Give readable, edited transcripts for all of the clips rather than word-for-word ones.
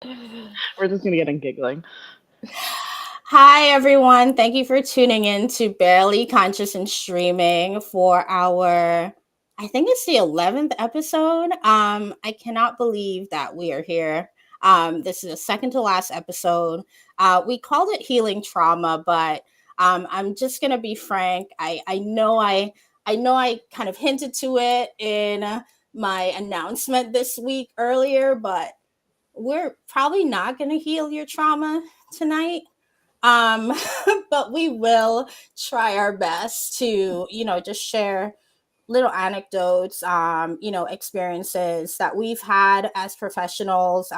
We're just gonna get in giggling. Hi, everyone. Thank you for tuning in to Barely Conscious and Streaming for I think it's the 11th episode. I cannot believe that we are here. This is the second to last episode. We called it Healing Trauma, but I'm just going to be frank. I know I kind of hinted to it in my announcement this week earlier, but we're probably not going to heal your trauma tonight. um but we will try our best to just share little anecdotes, experiences that we've had as professionals,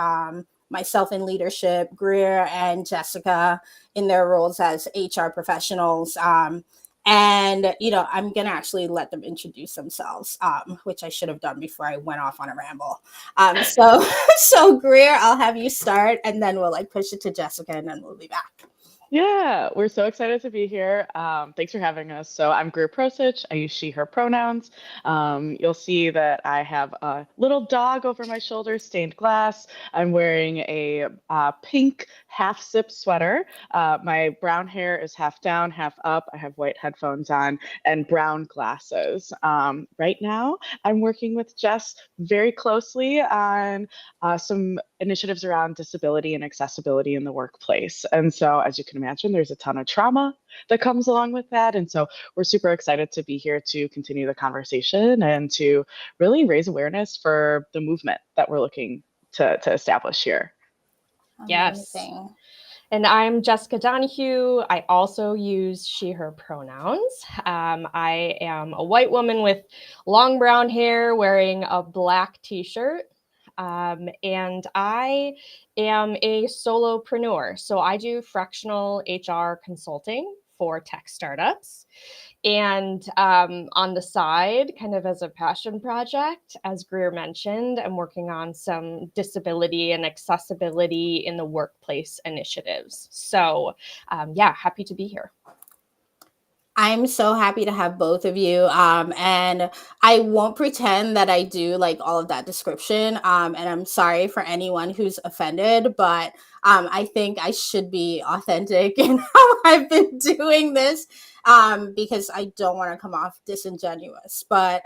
myself in leadership, Greer and Jessica in their roles as HR professionals. And I'm gonna actually let them introduce themselves, which I should have done before I went off on a ramble. So so Greer, I'll have you start, and then we'll push it to Jessica, and then we'll be back. Yeah, we're so excited to be here. Thanks for having us. So I'm Greer Procich. I use she, her pronouns. You'll see that I have a little dog over my shoulder, stained glass. I'm wearing a pink half zip sweater. My brown hair is half down, half up. I have white headphones on and brown glasses. Right now, I'm working with Jess very closely on some initiatives around disability and accessibility in the workplace. And so, as you can imagine, there's a ton of trauma that comes along with that. And so, we're super excited to be here to continue the conversation and to really raise awareness for the movement that we're looking to establish here. Yes. Amazing. And I'm Jessica Donahue. I also use she, her pronouns. I am a white woman with long brown hair wearing a black t shirt. And I am a solopreneur. So I do fractional HR consulting for tech startups. And on the side, kind of as a passion project, as Greer mentioned, I'm working on some disability and accessibility in the workplace initiatives. So, yeah, happy to be here. I'm so happy to have both of you. And I won't pretend that I do all of that description. And I'm sorry for anyone who's offended, but I think I should be authentic in how I've been doing this, because I don't want to come off disingenuous. But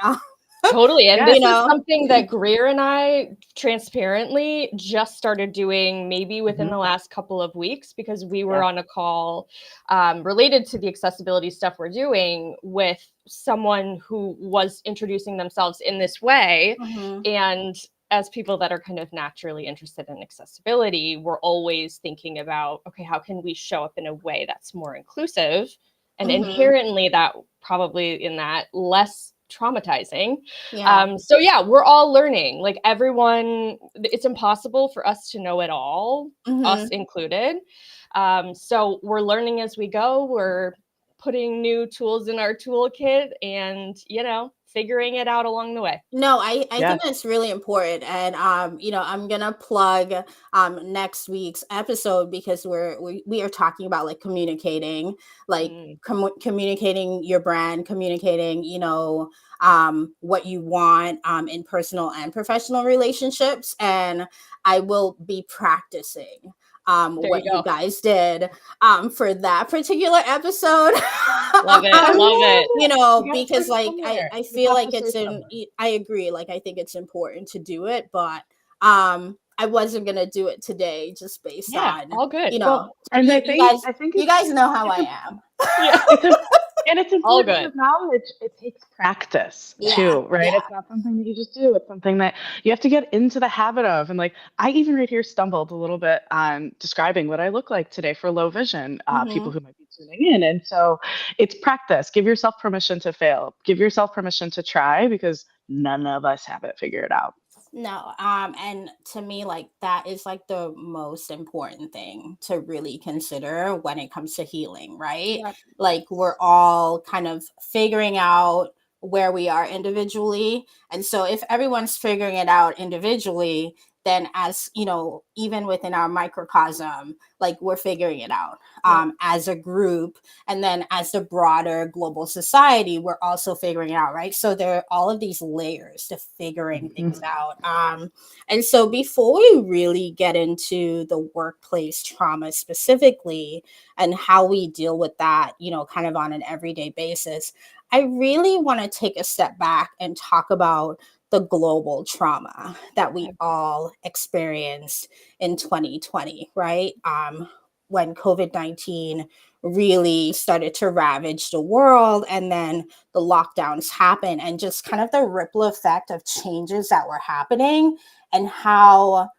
Totally. And Yeah. this is something that Greer and I transparently just started doing maybe within the last couple of weeks, because we were on a call related to the accessibility stuff we're doing with someone who was introducing themselves in this way. Mhm. And as people that are kind of naturally interested in accessibility, we're always thinking about, okay, how can we show up in a way that's more inclusive and inherently that probably in that less traumatizing. Yeah. So yeah, we're all learning. Like everyone, it's impossible for us to know it all, us included. So we're learning as we go. We're putting new tools in our toolkit and, figuring it out along the way. No, I Yeah. think that's really important. And I'm gonna plug next week's episode, because we are talking about communicating, communicating your brand, communicating, what you want in personal and professional relationships. And I will be practicing what you guys did for that particular episode. Love it. Love it. Because I feel like I agree. I think it's important to do it, but I wasn't gonna do it today just based on all good. And you guys know how I am. Yeah. And it's important to acknowledge it takes practice too, right? Yeah. It's not something that you just do. It's something that you have to get into the habit of. And I even right here stumbled a little bit on describing what I look like today for low vision people who might be tuning in. And so it's practice. Give yourself permission to fail. Give yourself permission to try, because none of us have it figured out. No, and to me, that is the most important thing to really consider when it comes to healing, right? Yep. We're all kind of figuring out where we are individually. And so if everyone's figuring it out individually, then as, even within our microcosm, like we're figuring it out as a group. And then as the broader global society, we're also figuring it out, right? So there are all of these layers to figuring things out. And so before we really get into the workplace trauma specifically and how we deal with that, kind of on an everyday basis, I really want to take a step back and talk about the global trauma that we all experienced in 2020, right? When COVID-19 really started to ravage the world, and then the lockdowns happened, and just kind of the ripple effect of changes that were happening, and how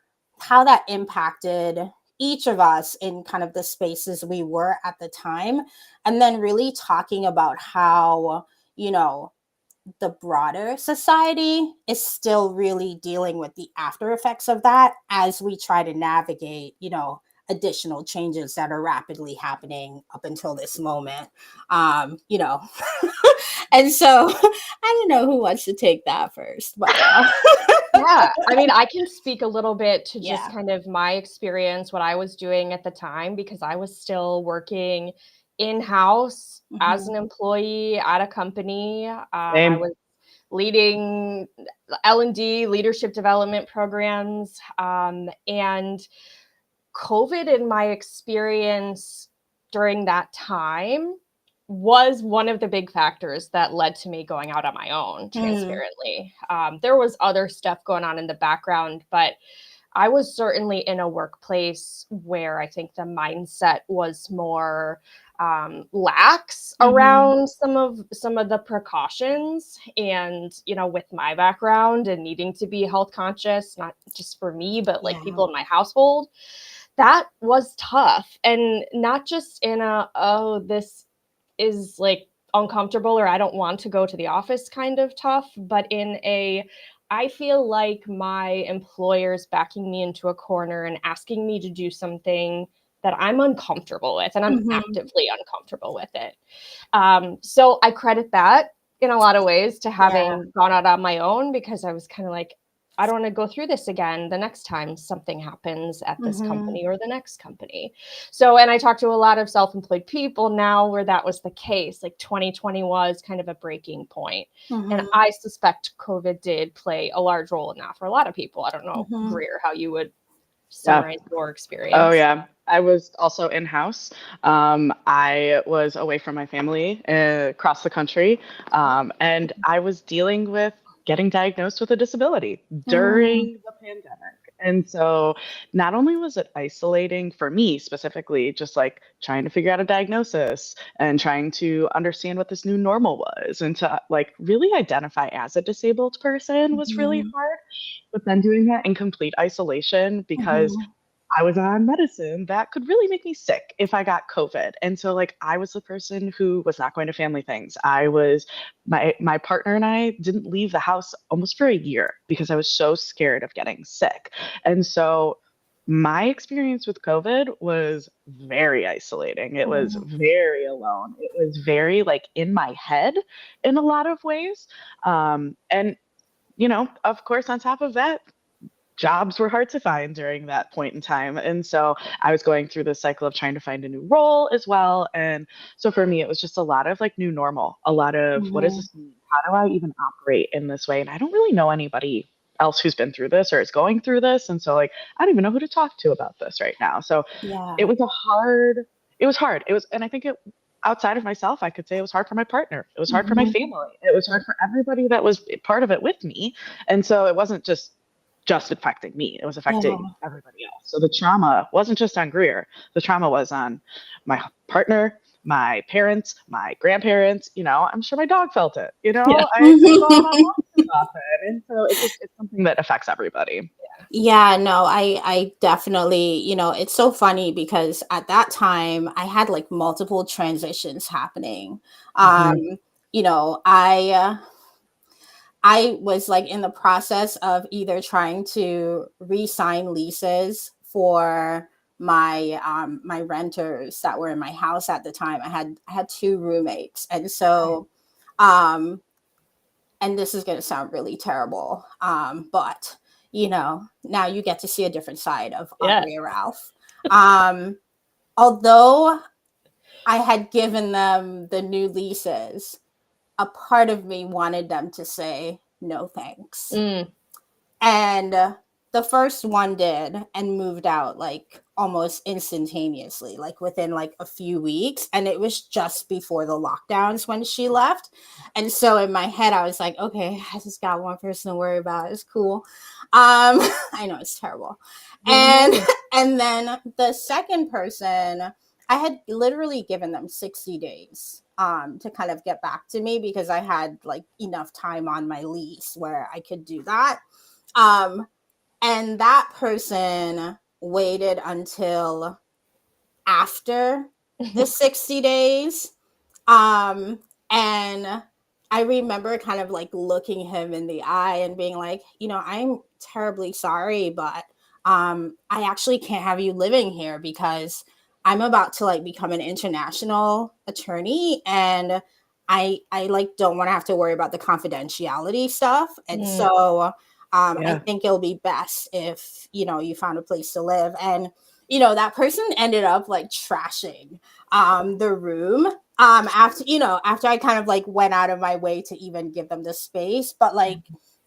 that impacted each of us in kind of the spaces we were at the time. And then really talking about how, the broader society is still really dealing with the after effects of that as we try to navigate, additional changes that are rapidly happening up until this moment. And so I don't know who wants to take that first, but yeah, I mean, I can speak a little bit to just Yeah. kind of my experience, what I was doing at the time, because I was still working in-house as an employee at a company. I Same. was leading L&D, leadership development programs, and COVID, in my experience during that time, was one of the big factors that led to me going out on my own, transparently. There was other stuff going on in the background, but I was certainly in a workplace where I think the mindset was more lax around some of the precautions. And, with my background and needing to be health conscious, not just for me, but like people in my household, that was tough. And not just in this is like uncomfortable, or I don't want to go to the office kind of tough, but in I feel like my employer's backing me into a corner and asking me to do something that I'm uncomfortable with, and I'm actively uncomfortable with it. So I credit that in a lot of ways to having gone out on my own, because I was kind of like, I don't want to go through this again the next time something happens at this company or the next company. So, and I talk to a lot of self-employed people now where that was the case. Like 2020 was kind of a breaking point. And I suspect COVID did play a large role in that for a lot of people. I don't know, Greer, how you would summarize your experience. Oh, yeah. I was also in-house. I was away from my family across the country, and I was dealing with getting diagnosed with a disability during the pandemic. And so not only was it isolating for me specifically, just like trying to figure out a diagnosis and trying to understand what this new normal was, and to like really identify as a disabled person was really hard. But then doing that in complete isolation, because I was on medicine that could really make me sick if I got COVID. And so like I was the person who was not going to family things. My partner and I didn't leave the house almost for a year because I was so scared of getting sick. And so my experience with COVID was very isolating. It was very alone. It was very like in my head in a lot of ways. And of course, on top of that, jobs were hard to find during that point in time. And so I was going through this cycle of trying to find a new role as well. And so for me, it was just a lot of like new normal, a lot of what does this mean? How do I even operate in this way? And I don't really know anybody else who's been through this or is going through this. And so like, I don't even know who to talk to about this right now. So it was it was hard. And I think outside of myself, I could say it was hard for my partner. It was hard for my family. It was hard for everybody that was part of it with me. And so it wasn't just affecting me. It was affecting everybody else. So the trauma wasn't just on Greer. The trauma was on my partner, my parents, my grandparents. I'm sure my dog felt it. I couldn't go on that walk too often. And so it's something that affects everybody. Yeah, no, I definitely, it's so funny because at that time I had like multiple transitions happening. I was like in the process of either trying to re-sign leases for my renters that were in my house at the time. I had two roommates, and so and this is going to sound really terrible, but now you get to see a different side of Yeah. Aubria Ralph. Although I had given them the new leases, a part of me wanted them to say no thanks. And the first one did and moved out like almost instantaneously, like within like a few weeks. And it was just before the lockdowns when she left. And so in my head, I was like, okay, I just got one person to worry about. It's cool. I know it's terrible. And then the second person, I had literally given them 60 days to kind of get back to me because I had like enough time on my lease where I could do that. And that person waited until after the 60 days. And I remember kind of like looking him in the eye and being like, I'm terribly sorry, but I actually can't have you living here because I'm about to like become an international attorney and I like don't want to have to worry about the confidentiality stuff. And so I think it'll be best if, you found a place to live. And, that person ended up like trashing the room after I kind of like went out of my way to even give them the space. But like,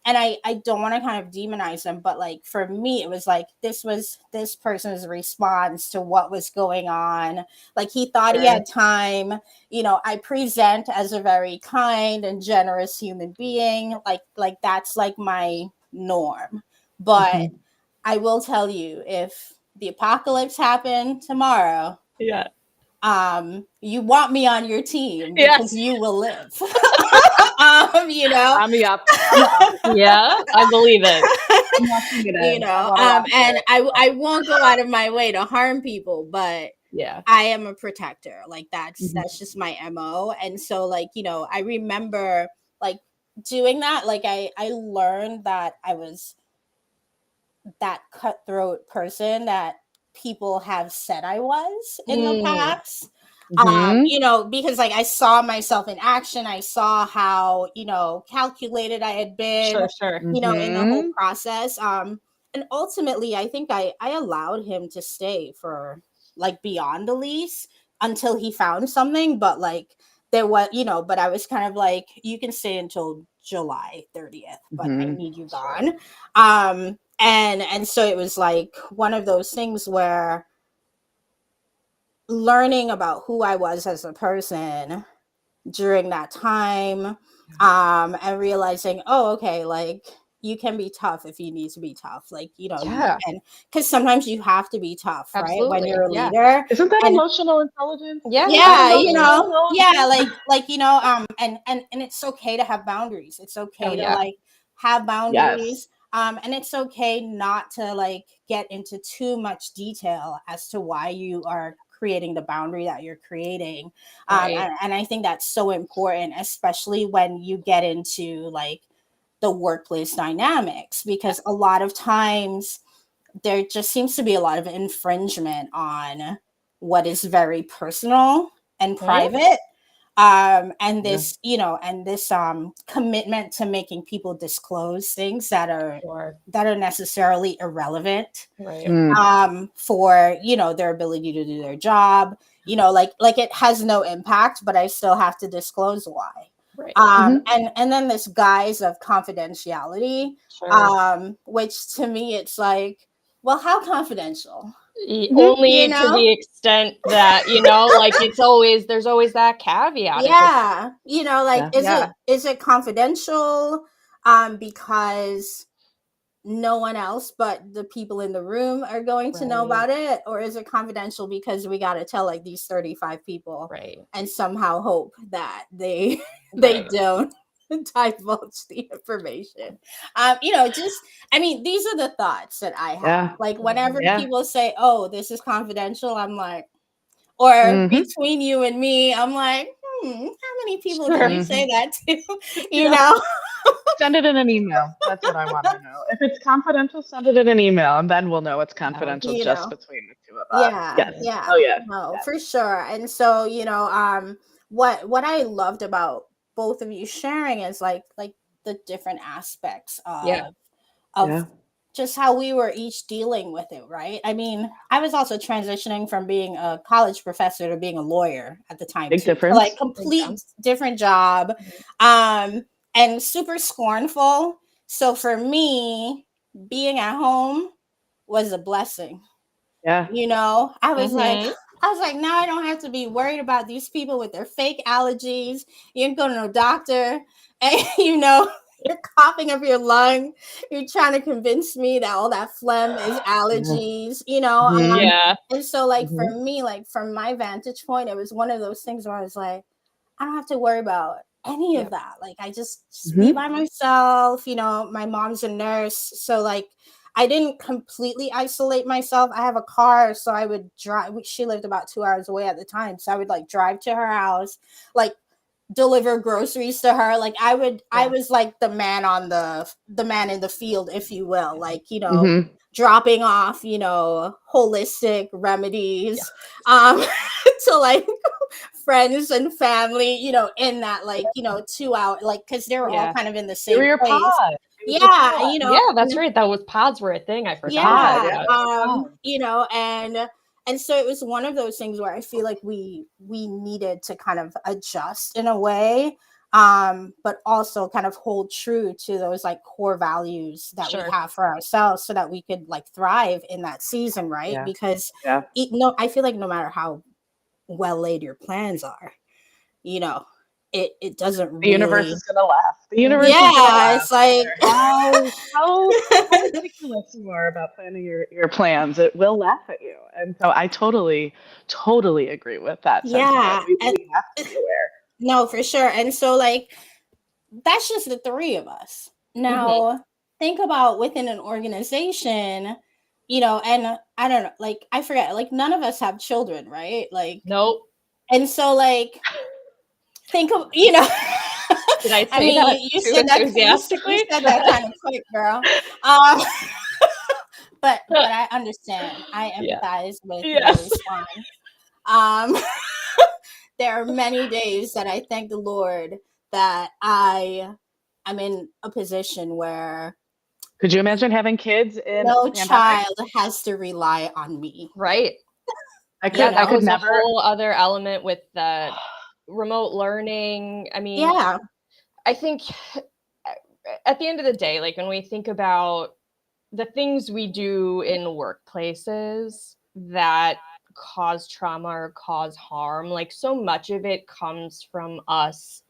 and I don't want to kind of demonize them, but like for me, it was like this was this person's response to what was going on. Like he thought he had time. I present as a very kind and generous human being. Like that's like my norm. But I will tell you, if the apocalypse happened tomorrow, you want me on your team because you will live. I'm the opposite. Yeah, I believe it. I'm watching it in. And I won't go out of my way to harm people, but I am a protector. Like that's just my MO. And so like, I remember like doing that. Like I learned that I was that cutthroat person that people have said I was in the past. Because like I saw myself in action. I saw how, calculated I had been, in the whole process. And ultimately I think I allowed him to stay for like beyond the lease until he found something. But like there was, but I was kind of like, you can stay until July 30th, but I need you gone. And so it was like one of those things where learning about who I was as a person during that time, and realizing, oh, okay, like you can be tough if you need to be tough. Like, you can, because sometimes you have to be tough, right? When you're a leader. Isn't that emotional intelligence? Yeah, and it's okay to have boundaries. It's okay to like have boundaries. And it's okay not to like get into too much detail as to why you are creating the boundary that you're creating. And I think that's so important, especially when you get into like the workplace dynamics, because a lot of times there just seems to be a lot of infringement on what is very personal and private. And this, commitment to making people disclose things that are necessarily irrelevant, for, their ability to do their job, like it has no impact, but I still have to disclose why. And then this guise of confidentiality, which to me, it's like, well, how confidential? Only to the extent that, like there's always that caveat. Is it confidential because no one else but the people in the room are going to know about it? Or is it confidential because we got to tell like these 35 people and somehow hope that they don't divulge the information? These are the thoughts that I have. Like whenever people say, oh, this is confidential, I'm like, or between you and me, I'm like, how many people can you say that to? Send it in an email. That's what I want to know. If it's confidential, send it in an email, and then we'll know it's confidential just between the two of us. No, for sure. And so, what I loved about both of you sharing is like the different aspects of just how we were each dealing with it, right? I mean, I was also transitioning from being a college professor to being a lawyer at the time Big too. So, like difference. complete different job. And super scornful. So for me, being at home was a blessing. Yeah. You know, I was Mhm. like, now I don't have to be worried about these people with their fake allergies. You ain't go to no doctor, and you know, you're coughing up your lung. You're trying to convince me that all that phlegm is allergies, you know. Mhm. Yeah. And so, like, for Mhm. me, like, from my vantage point, it was one of those things where I was like, I don't have to worry about any of Yep. that. Like, I just be Mhm. by myself. You know, my mom's a nurse. So, like, I didn't completely isolate myself. I have a car. So I would drive. She lived about 2 hours away at the time. So I would like drive to her house, like deliver groceries to her. Like I Yeah. was like the man in the field, if you will, like, you know, Mhm. dropping off, you know, holistic Yeah. remedies to like friends and family, you know, in that like, you know, 2 hour, like, because they're all Yeah. kind of in the They were same your place. pod. It was your Yeah, pod. you know, Yeah, that's right. That was pods were a thing. I Your forgot pod. about yeah, Yeah. that. Your pod. you know, and so it was one of those things where I feel like we needed to kind of adjust in a way, but also kind of hold true to those like core values that we Sure. have for ourselves so that we could like thrive in that season, right? Yeah. Because Yeah. no, I feel like no matter how well laid your plans are, you know, it doesn't The universe really. is gonna laugh. The universe is gonna Yeah, laugh. it's like No matter how ridiculous you are about planning your plans, it will laugh at you. And so I totally agree with that sentiment. yeah, We have to be aware. no, for sure. And so, like, that's just the three of us. Mhm. Now, think about within an organization, you know, and I don't know, like, I forget, like, none of us have children, right? Like, Nope. and so, like, think of, you know, Did I I say mean, that you too said that, you enthusiastically? said that kind of quick, girl. Um, but I understand. I Yeah. empathize with your Yes. response. Um, there are many days that I thank the Lord that I'm in a position where Could you imagine having kids in a no pandemic? child has to rely on me. Right. You Yeah, that I could know? was a never. whole other element with the remote learning. I mean, Yeah. I think at the end of the day, like when we think about the things we do in workplaces that cause trauma or cause harm, like so much of it comes from us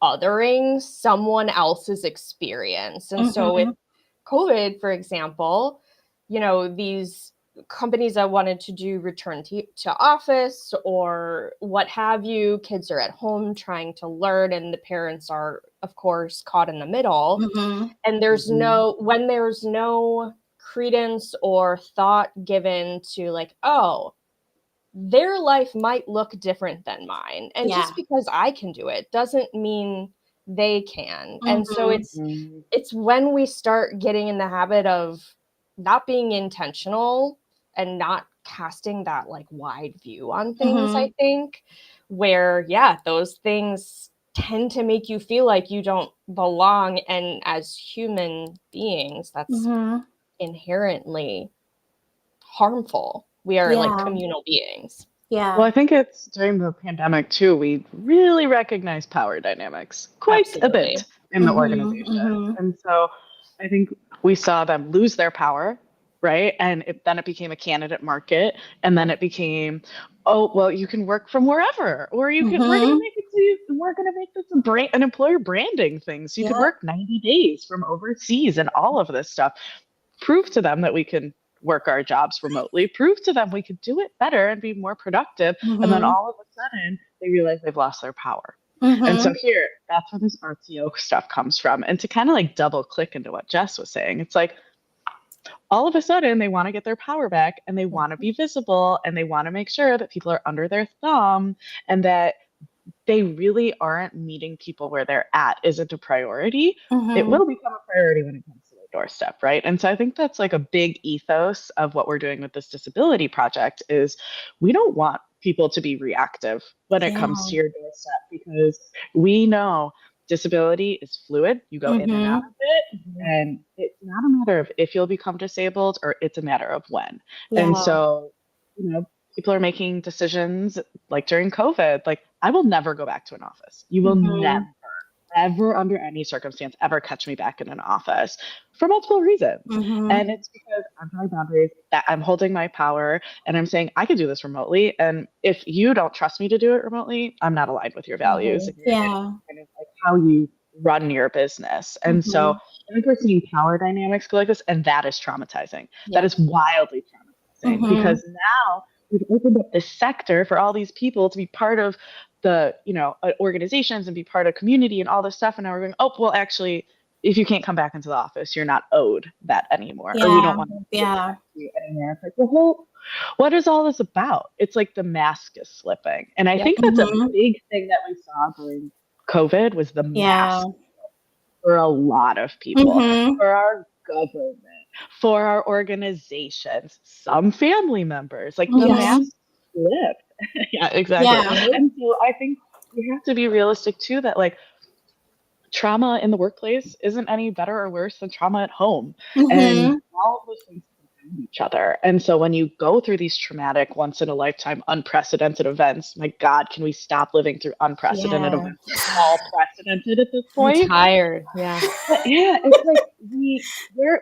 othering someone else's experience. And so with Mm-hmm. COVID, for example, you know, these companies that wanted to do return to office or what have you, kids are at home trying to learn, and the parents are, of course, caught in the middle. Mm-hmm. And Mhm. when there's no credence or thought given to, like, oh, their life might look different than mine. And Yeah. just because I can do it doesn't mean they can. And so Mm-hmm. Mhm. it's when we start getting in the habit of not being intentional and not casting that like wide view on things, Mm-hmm. I think, where yeah, those things tend to make you feel like you don't belong. And as human beings, that's Mm-hmm. inherently harmful. We are like Yeah. communal beings. Well, Yeah. I think it's during the pandemic too, we really recognize power dynamics quite a bit Absolutely. in the Mm-hmm. organization. Mm-hmm. And so I think we saw them lose their power, right? And then it became a candidate market. And then it became, oh, well, you can work from wherever, or we're going to Mm-hmm. make it so we're going to make this a brand, an employer branding thing. So you could Yep. work 90 days from overseas and all of this stuff. Prove to them that we can work our jobs remotely, prove to them we could do it better and be more productive. And then Mm-hmm. all of a sudden, they realize they've lost their power. And so Mm-hmm. here, that's where this RTO stuff comes from. And to kind of like double click into what Jess was saying, it's like all of a sudden they want to get their power back and they want to be visible and they want to make sure that people are under their thumb and that they really aren't meeting people where they're at isn't a priority. It Mm-hmm. will become a priority when it comes to their doorstep, right? And so I think that's like a big ethos of what we're doing with this disability project is we don't want people to be reactive when it comes Yeah. to your doorstep because we know disability is fluid. You go in and out Mm-hmm. of it. And it's not a matter of if you'll become disabled, or it's a matter of when. And Yeah. so, people are making decisions like during COVID, like I will never go back to an office. You will Mm-hmm. never, ever, under any circumstance, ever catch me back in an office for multiple reasons. Mm-hmm. And it's because I'm drawing boundaries, that I'm holding my power, and I'm saying I can do this remotely. And if you don't trust me to do it remotely, I'm not aligned with your values and Yeah. kind of like how you run your business. And so Mm-hmm. I think we're seeing power dynamics go like this, and that is traumatizing. That Yeah. is wildly traumatizing, Mm-hmm. because now we've opened up this sector for all these people to be part of the organizations and be part of community and all this stuff. And now we're going, oh well, actually, if you can't come back into the office, you're not owed that anymore, or we don't Yeah. want to give Yeah. that to you anymore. It's like the whole, what is all this about? It's like the mask is slipping, and I Yep. think that's a Mm-hmm. big thing that we saw during COVID was the Yeah. mask for a lot of people, Mm-hmm. for our government, for our organizations, some family members. Like the Mm-hmm. mask slipped. Yeah, exactly. Yeah. And so I think we have to be realistic too, that like trauma in the workplace isn't any better or worse than trauma at home. And Mm-hmm. all of those things compound each other. And so when you go through these traumatic, once in a lifetime, unprecedented events, my God, can we stop living through unprecedented Yeah. events? They're all precedented at this I'm point. tired. Yeah. But yeah, it's like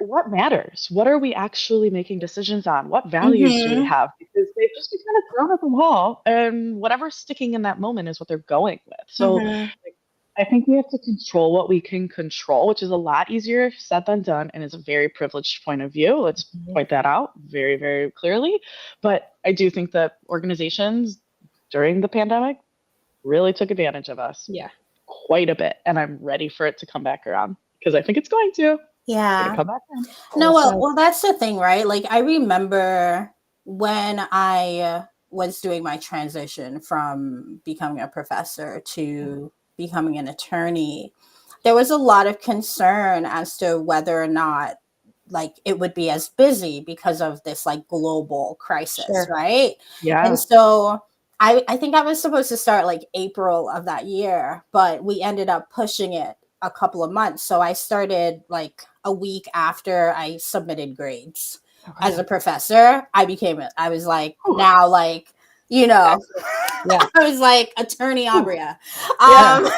what matters? What are we actually making decisions on? What values do we Mm-hmm. have? Because they've just been kind of thrown at the wall, and whatever's sticking in that moment is what they're going with. So Mm-hmm. like, I think we have to control what we can control, which is a lot easier said than done, and is a very privileged point of view. Let's point that out very, very clearly. But I do think that organizations during the pandemic really took advantage of us Yeah. quite a bit, and I'm ready for it to come back around, because I think it's going to. It's gonna Yeah. come back around. No, So well, that's the thing, right? Like, I remember when I was doing my transition from becoming a professor to becoming an attorney, there was a lot of concern as to whether or not like it would be as busy because of this like global crisis, sure. right? And Yeah. so I think I was supposed to start like April of that year, but we ended up pushing it a couple of months. So I started like a week after I submitted grades as Okay. a professor. I was like, Whew. now like, you know, Yeah. I was like attorney Whew. Aubria. Yeah.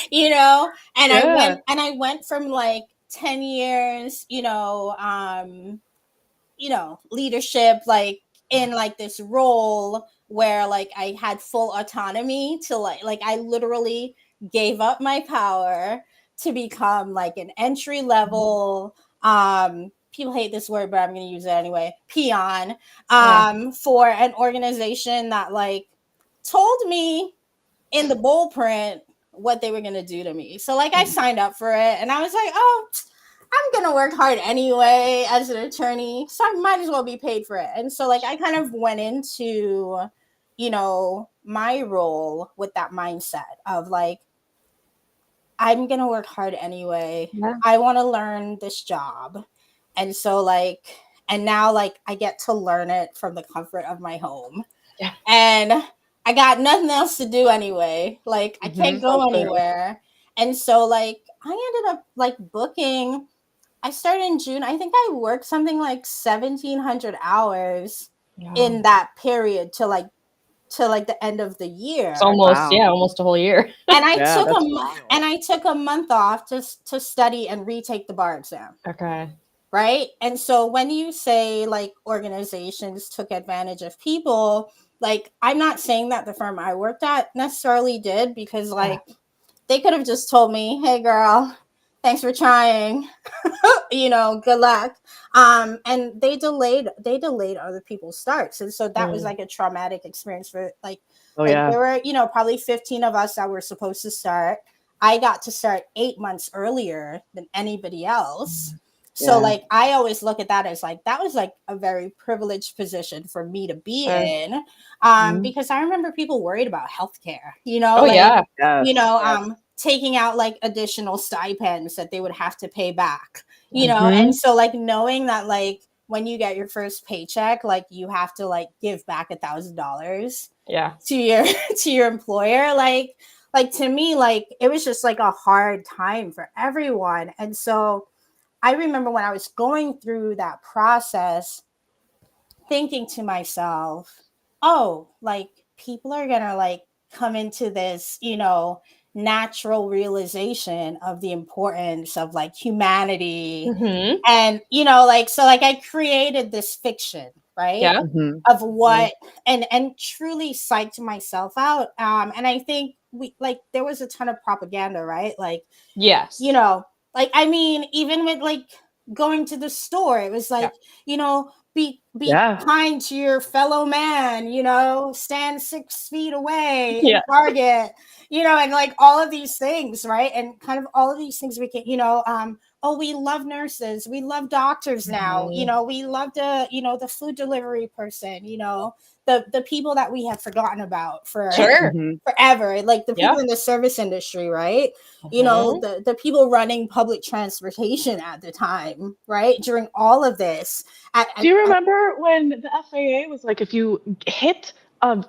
You know, and Yeah. I went from like 10 years, leadership, like in like this role where like I had full autonomy to like I literally gave up my power to become like an entry level, people hate this word, but I'm going to use it anyway, peon, Yeah. for an organization that like told me in the bold print what they were going to do to me. So like I signed up for it and I was like, oh, I'm going to work hard anyway as an attorney, so I might as well be paid for it. And so like I kind of went into, my role with that mindset of like, I'm going to work hard anyway. Yeah. I want to learn this job. And so like, and now like I get to learn it from the comfort of my home. Yeah. And I got nothing else to do anyway. Like I can't go anywhere. And so like I ended up like booking. I started in June. I think I worked something like 1,700 hours Yeah. in that period to like the end of the year. It's almost almost a whole year. And I Yeah, took that's wild. I took a month off to study and retake the bar exam. Okay. Right? And so when you say like organizations took advantage of people, like I'm not saying that the firm I worked at necessarily did, because like they could have just told me, "Hey girl, thanks for trying. Good luck." And they delayed other people's starts. And so that was like a traumatic experience for like Oh like yeah. there were, probably 15 of us that were supposed to start. I got to start 8 months earlier than anybody else. So Yeah. like I always look at that as like that was like a very privileged position for me to be Sure. in. Mhm. Because I remember people worried about healthcare, Oh yeah. Yes. taking out like additional stipends that they would have to pay back, Mhm. and so like knowing that like when you get your first paycheck, like you have to like give back $1,000 Yeah. to your to your employer, like like to me, like it was just like a hard time for everyone. And so I remember when I was going through that process, thinking to myself, oh, like people are gonna like come into this, natural realization of the importance of like humanity. Mm-hmm. And like so like I created this fiction, right? Yeah. Of what and truly psyched myself out. And I think we like there was a ton of propaganda, right? Like, Yes. like I mean, even with like going to the store, it was like, be Yeah. kind to your fellow man, stand 6 feet away in Yeah. Target, and like all of these things, right? And kind of all of these things we can, oh, we love nurses, we love doctors now, we love the food delivery person, the people that we have forgotten about for Sure. forever, like the people Yeah. in the service industry, right? Mhm. The people running public transportation at the time, right? During all of this. Do you remember when the FAA was like, if you hit a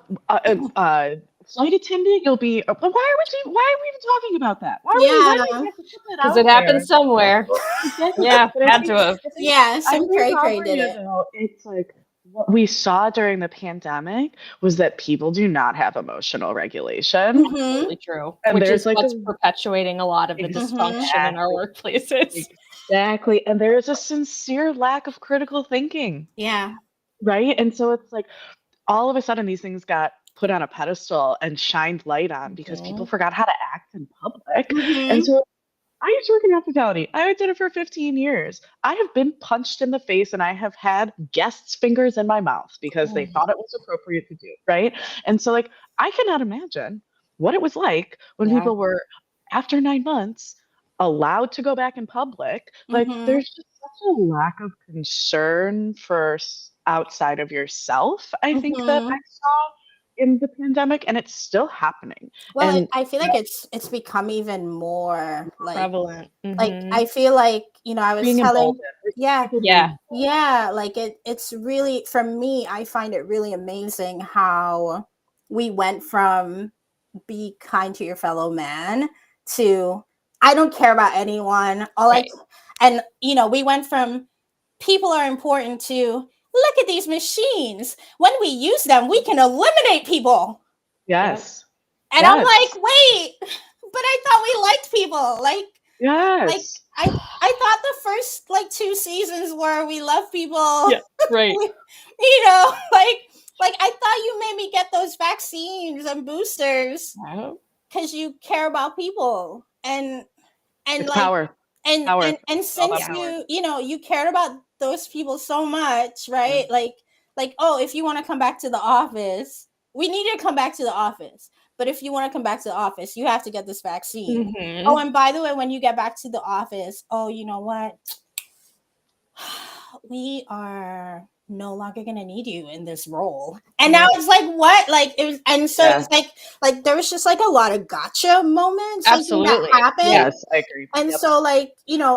flight attendant, you'll be. Why are we even talking about that? Why do we Yeah. have to put that Because out it there? happened somewhere. Exactly. Yeah, But had to have. I think Yeah, I some think cray cray Aubria, did it. though, it's like what we saw during the pandemic was that people do not have emotional regulation. Mm-hmm. Absolutely true. And Which there's is like what's perpetuating a lot of the dysfunction in our workplaces. Exactly. And there is a sincere lack of critical thinking. Yeah. Right. And so it's like all of a sudden these things got put on a pedestal and shined light on because people forgot how to act in public. Mm-hmm. And so I used to work in hospitality. I did it for 15 years. I have been punched in the face and I have had guests' fingers in my mouth because they thought it was appropriate to do. Right. And so, like, I cannot imagine what it was like when Yeah. people were, after 9 months, allowed to go back in public. Like, Mm-hmm. there's just such a lack of concern for outside of yourself, I think, that Mm-hmm. I saw in the pandemic, and it's still happening. Well, And I feel like it's become even more Prevalent. like Mhm. I feel like, I was being telling, emboldened. yeah, People Yeah. being yeah, like it's really, for me, I find it really amazing how we went from be kind to your fellow man to I don't care about anyone. Right. And we went from people are important to look at these machines. When we use them, we can eliminate people. Yes. And I'm like, wait, but I thought we liked people. Like Yes. I thought the first like 2 seasons were we love people. Yeah. Right. Like I thought you made me get those vaccines and boosters because you care about people and It's like power. and Power. and and It's all about since power. you cared about those people so much, right? Like oh, if you want to come back to the office, we need you to come back to the office. But if you want to come back to the office, you have to get this vaccine. Mhm. Oh, and by the way, when you get back to the office, oh, you know what? We are no longer gonna need you in this role. And now it's like what? Like it was, and so it's like there was just like a lot of gotcha moments like that Absolutely. happened. Yes, I agree. And so like,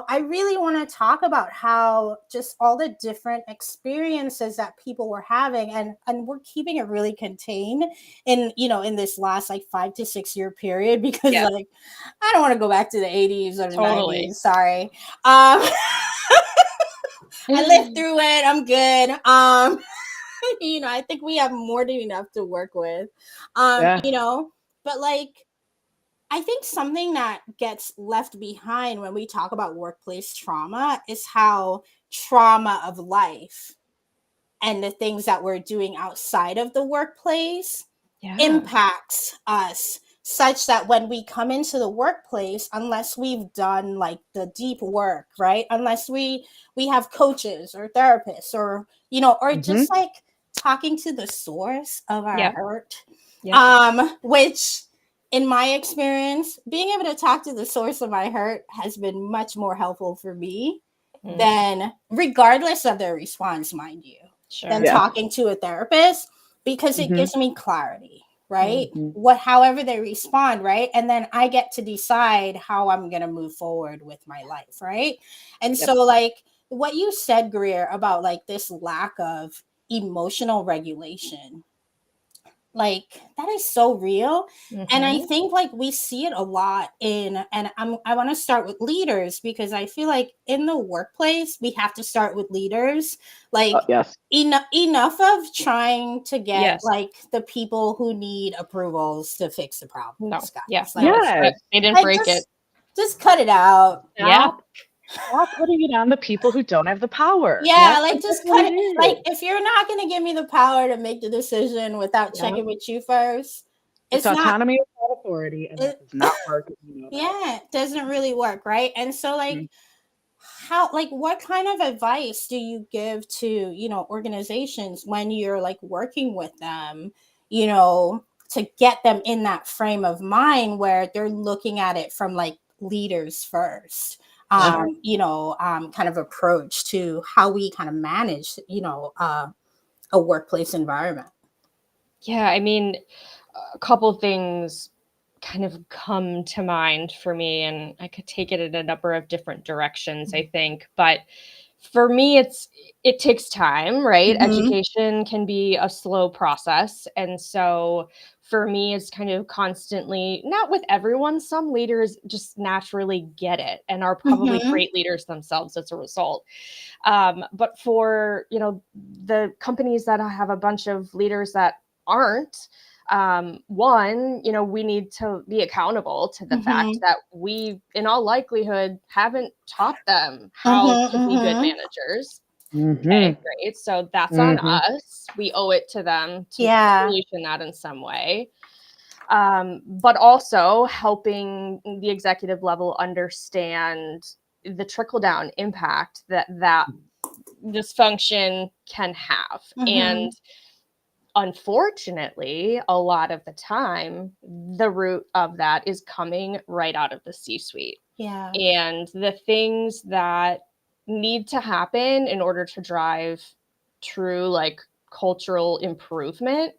I really want to talk about how just all the different experiences that people were having and we're keeping it really contained in, in this last like 5 to 6 year period because like I don't want to go back to the 80s or the 90s. Sorry. I lived through it. I'm good. I think we have more than enough to work with. But like I think something that gets left behind when we talk about workplace trauma is how trauma of life and the things that we're doing outside of the workplace impacts us such that when we come into the workplace, unless we've done like the deep work, right? Unless we have coaches or therapists or or just like talking to the source of our hurt, which in my experience, being able to talk to the source of my hurt has been much more helpful for me than, regardless of their response, mind you, than talking to a therapist, because it gives me clarity, right? However they respond, right? And then I get to decide how I'm going to move forward with my life, right? And so like what you said, Greer, about like this lack of emotional regulation, Like that is so real. And I Mhm. think like we see it a lot I want to start with leaders, because I feel like in the workplace we have to start with leaders. Like Yes. enough of trying to get Yes. like the people who need approvals to fix the No. problems, Yeah. guys. No, Like, it's Yes. they didn't like break it. just cut it out. Yeah. Stop putting it on the people who don't have the power. Yeah, like That's just what cut it it. Like is. if you're not gonna give me the power to make the decision without Yeah. checking with you first, It's it's not autonomy without authority, and that it, does not work if you know that. yeah, it doesn't really work, right? And so like Mhm. how like what kind of advice do you give to, organizations when you're like working with them, to get them in that frame of mind where they're looking at it from like leaders first? Sure. Kind of approach to how we kind of manage, a workplace environment. Yeah, I mean, a couple things kind of come to mind for me, and I could take it in a number of different directions, I think. But for me, it takes time, right? Mm-hmm. Education can be a slow process. And so for me, it's kind of constantly, not with everyone, some leaders just naturally get it and are probably Mm-hmm. great leaders themselves as a result. But for, the companies that have a bunch of leaders that aren't, one, we need to be accountable to the fact Mm-hmm. that we, in all likelihood, haven't taught them how Mm-hmm. to be good Mm-hmm. managers. Okay, Mhm. great. So that's on Mhm. us. We owe it to them to Yeah. solution that in some way. But also helping the executive level understand the trickle down impact that dysfunction can have. Mm-hmm. And unfortunately, a lot of the time, the root of that is coming right out of the C suite. Yeah. And the things that need to happen in order to drive true, like, cultural improvement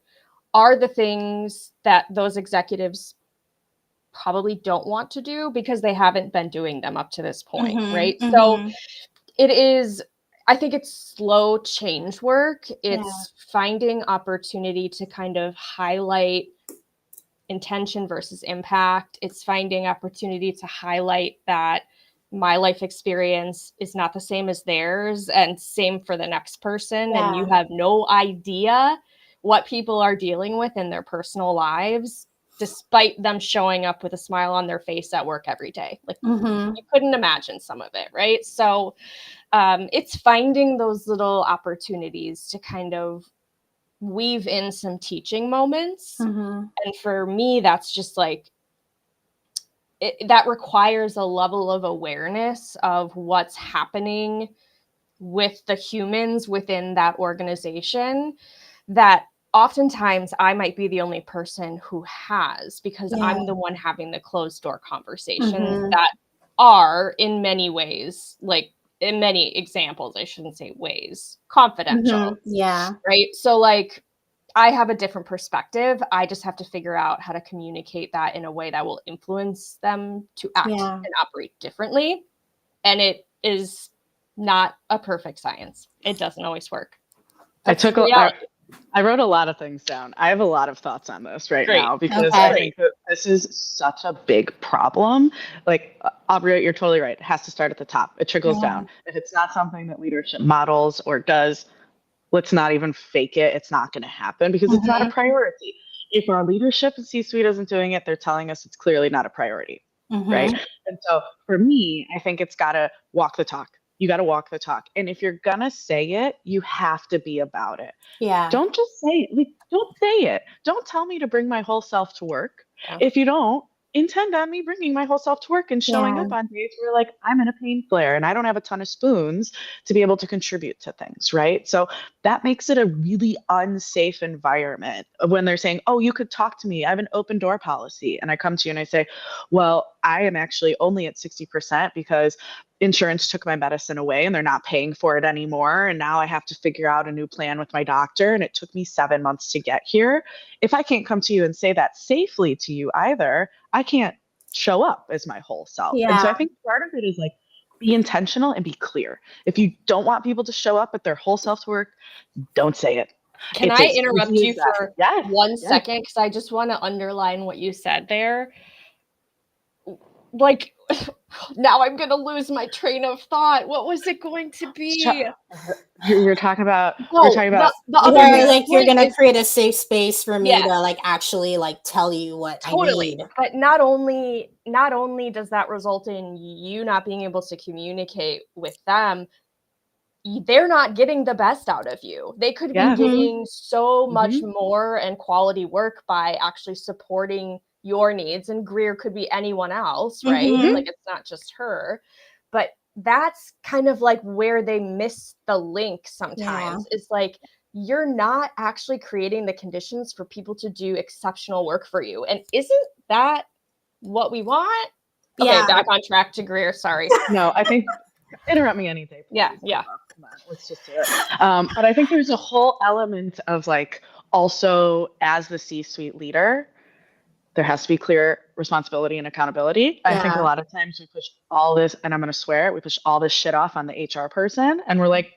are the things that those executives probably don't want to do because they haven't been doing them up to this point, Mm-hmm. right? So Mm-hmm. it is, I think it's slow change work. Yeah. It's finding opportunity to kind of highlight intention versus impact. It's finding opportunity to highlight that my life experience is not the same as theirs, and same for the next person. And you Yeah. have no idea what people are dealing with in their personal lives, despite them showing up with a smile on their face at work every day. Like, Mm-hmm. you couldn't imagine some of it, right? So it's finding those little opportunities to kind of weave in some teaching moments. Mm-hmm. And for me, that's just like, that requires a level of awareness of what's happening with the humans within that organization that oftentimes I might be the only person who has, because Yeah. I'm the one having the closed door conversations Mm-hmm. that are in many ways, like in many examples, I shouldn't say ways, Mm-hmm. confidential, Yeah. right? So like, I have a different perspective. I just have to figure out how to communicate that in a way that will influence them to act Yeah. and operate differently. And it is not a perfect science. It doesn't always work. I That's the took a, reality. I wrote a lot of things down. I have a lot of thoughts on this right Great. now because I Okay. think that this is such a big problem. Like, Aubria, you're totally right. It has to start at the top. It trickles Yeah. down. If it's not something that leadership models or does, let's not even fake it. It's not going to happen because it's not a Mm-hmm. priority. If our leadership and C-suite isn't doing it, they're telling us it's clearly not a priority, right? Mm-hmm. And so for me, I think it's got to walk the talk. You got to walk the talk. And if you're going to say it, you have to be about it. Yeah. Don't just say it. Like, don't say it. Don't tell me to bring my whole self to work. Yeah. If you don't, intend on me bringing my whole self to work and showing Yeah. up on days where like I'm in a pain flare and I don't have a ton of spoons to be able to contribute to things, right? So that makes it a really unsafe environment when they're saying, oh, you could talk to me. I have an open door policy. And I come to you and I say, well, I am actually only at 60% because insurance took my medicine away and they're not paying for it anymore. And now I have to figure out a new plan with my doctor. And it took me 7 months to get here. If I can't come to you and say that safely to you either, I can't show up as my whole self. And so Yeah. I think part of it is like, be intentional and be clear. If you don't want people to show up with their whole self to work, don't say it. Can It's I as interrupt easy you as that. for Yes, 1 second? Because I just want to underline what you said there. Like, now I'm going to lose my train of thought. What was it going to be? You're talking about No, the other Or big like you're point gonna is, create a safe space for me yes, to like actually like tell you what I totally. need. But not only does that result in you not being able to communicate with them, they're not getting the best out of you. They could be Yeah. getting so much Mhm. more and quality work by actually supporting your needs. And Greer could be anyone else, right? Mhm. Like, it's not just her. But that's kind of like where they miss the link sometimes. It's like, you're not actually creating the conditions for people to do exceptional work for you. And isn't that what we want? Okay, Yeah. back on track to Greer. Sorry. No, I think interrupt me any day, please. Yeah. Come on, let's just do it. But I think there's a whole element of like also as the C-suite leader, there has to be clear responsibility and accountability. I think a Yeah. lot of times we push all this, and I'm going to swear, we push all this shit off on the HR person, and we're like,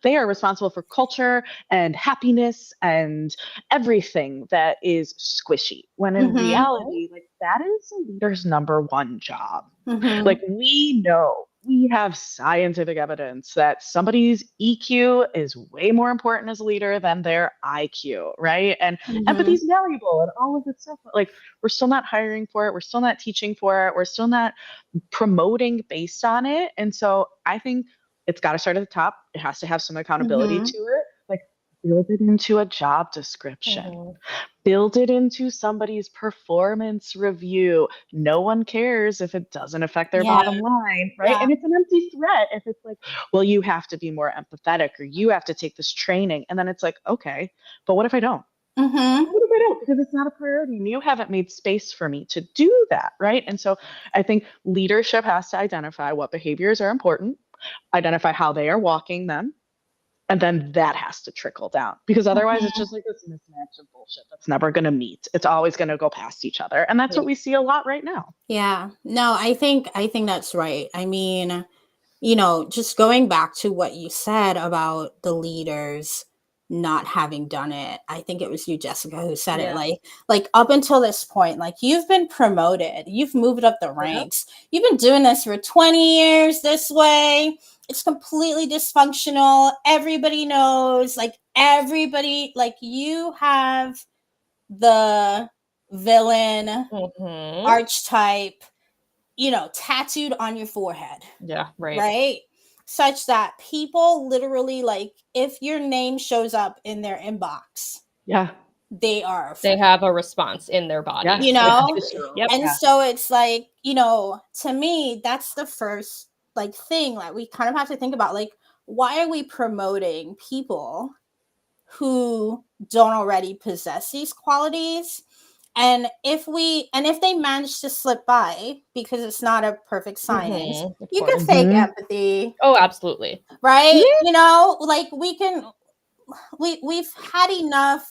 they are responsible for culture and happiness and everything that is squishy. When in Mhm. reality, like that is a leader's number one job. Mhm. Like we know, we have scientific evidence that somebody's EQ is way more important as a leader than their IQ, right? And empathy Mhm. is valuable and all of this stuff. But like we're still not hiring for it, we're still not teaching for it, we're still not promoting based on it. And so I think it's got to start at the top. It has to have some accountability Mhm. to it. Like build it into a job description. Mhm. Build it into somebody's performance review. No one cares if it doesn't affect their Yeah. bottom line, right? Yeah. And it's an empty threat if it's like, well, you have to be more empathetic or you have to take this training. And then it's like, okay, but what if I don't? Mhm. What if I don't? Because it's not a priority. And you haven't made space for me to do that, right? And so I think leadership has to identify what behaviors are important, identify how they are walking them, and then that has to trickle down because otherwise it's Mhm. just like this mismatch of bullshit that's never going to meet. It's always going to go past each other. And that's Yeah. what we see a lot right now. Yeah. No, I think that's right. I mean, just going back to what you said about the leaders not having done it. I think it was you, Jessica, who said it. Yeah. Like up until this point, like you've been promoted, you've moved up the ranks, you've been doing this for 20 years this way. It's completely dysfunctional. Everybody knows, like everybody, like you have the villain Mhm. archetype, tattooed on your forehead, Yeah, right. right? Such that people literally, like, if your name shows up in their inbox, Yeah. they are They afraid, have a response in their body. Yeah. you It's know? visceral. Yep. And Yeah. so it's like, to me, that's the first like thing that we kind of have to think about. Like, why are we promoting people who don't already possess these qualities? And if they manage to slip by, because it's not a perfect science, Of you can course. fake Mhm. empathy, Oh, absolutely. right? Mhm. Like we've had enough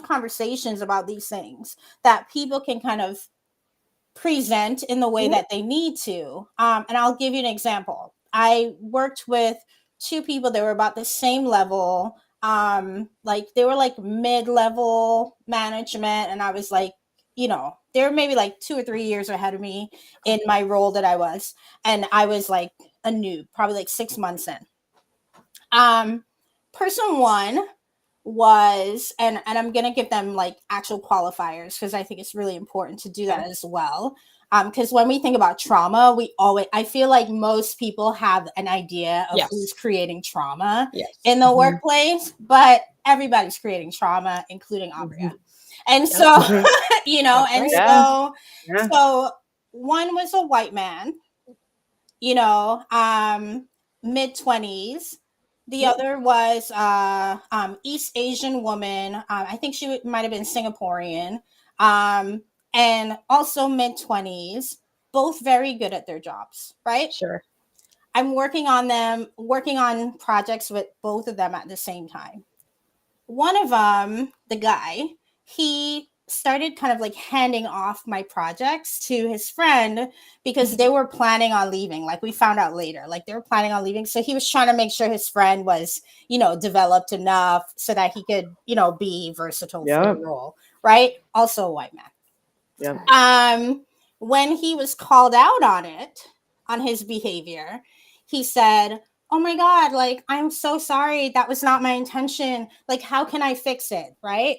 conversations about these things that people can kind of present in the way Mhm. that they need to. And I'll give you an example. I worked with two people that were about the same level. Like they were like mid-level management, and I was like, they were maybe like 2 or 3 years ahead of me in my role that I was, and I was like a noob, probably like 6 months in. Um, Person one was, and I'm gonna give them like actual qualifiers because I think it's really important to do that Okay. as well. Because when we think about trauma, I feel like most people have an idea of Yes. who's creating trauma Yes. in the Mhm. workplace, but everybody's creating trauma, including Aubria. Mhm. And Yep. so, Mhm. That's and right. Yeah. so, Yeah. so one was a white man, mid-20s. The Yep. other was East Asian woman. I think she might have been Singaporean, and also mid-20s. Both very good at their jobs, right? Sure. I'm working on projects with both of them at the same time. One of them, the guy, he started kind of like handing off my projects to his friend because they were planning on leaving. Like we found out later, like they were planning on leaving. So he was trying to make sure his friend was, developed enough so that he could, be versatile for the role. Right. Also a white man. Yeah. When he was called out on his behavior, he said, "Oh my God, like, I'm so sorry. That was not my intention. Like, how can I fix it?" Right.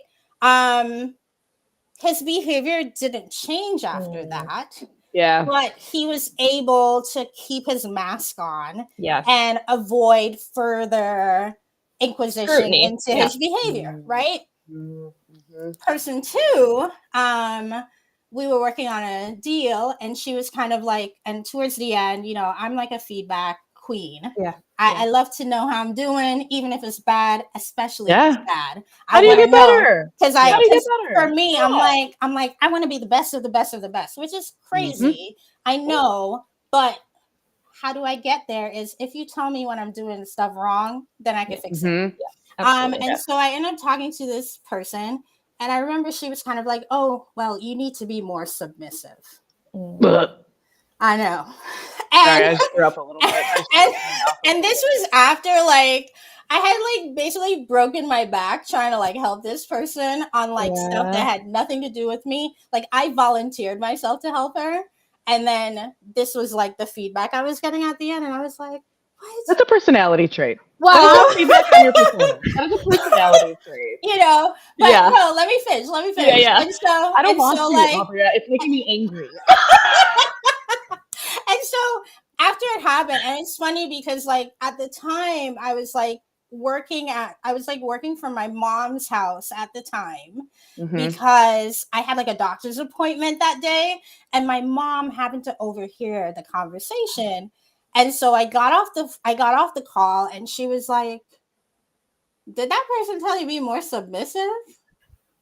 His behavior didn't change after that. Yeah. But he was able to keep his mask on Yes. and avoid further inquisition Scrutiny. into his behavior, right? Person two, we were working on a deal and she was kind of like, and towards the end, I'm like a feedback queen. Yeah. I love to know how I'm doing, even if it's bad, especially if it's bad. How do you get better? Because for me, Yeah. I'm like, I want to be the best of the best of the best, which is crazy. I know, but how do I get there is if you tell me when I'm doing stuff wrong, then I can fix it. And so I ended up talking to this person, and I remember she was kind of like, "Oh, well, you need to be more submissive." I know. Sorry, I just threw up a little bit. And this was after like I had like basically broken my back trying to like help this person on like stuff that had nothing to do with me. Like I volunteered myself to help her. And then this was like the feedback I was getting at the end. And I was like, what? That's a personality trait. Well, feedback on your performance. That is a personality trait. But no, let me finish. Yeah. And so I don't want to, like, Aubria. It's making me angry. And so after it happened, and it's funny because like at the time I was like working from my mom's house at the time because I had like a doctor's appointment that day and my mom happened to overhear the conversation. And so I got off the call and she was like, "Did that person tell you to be more submissive?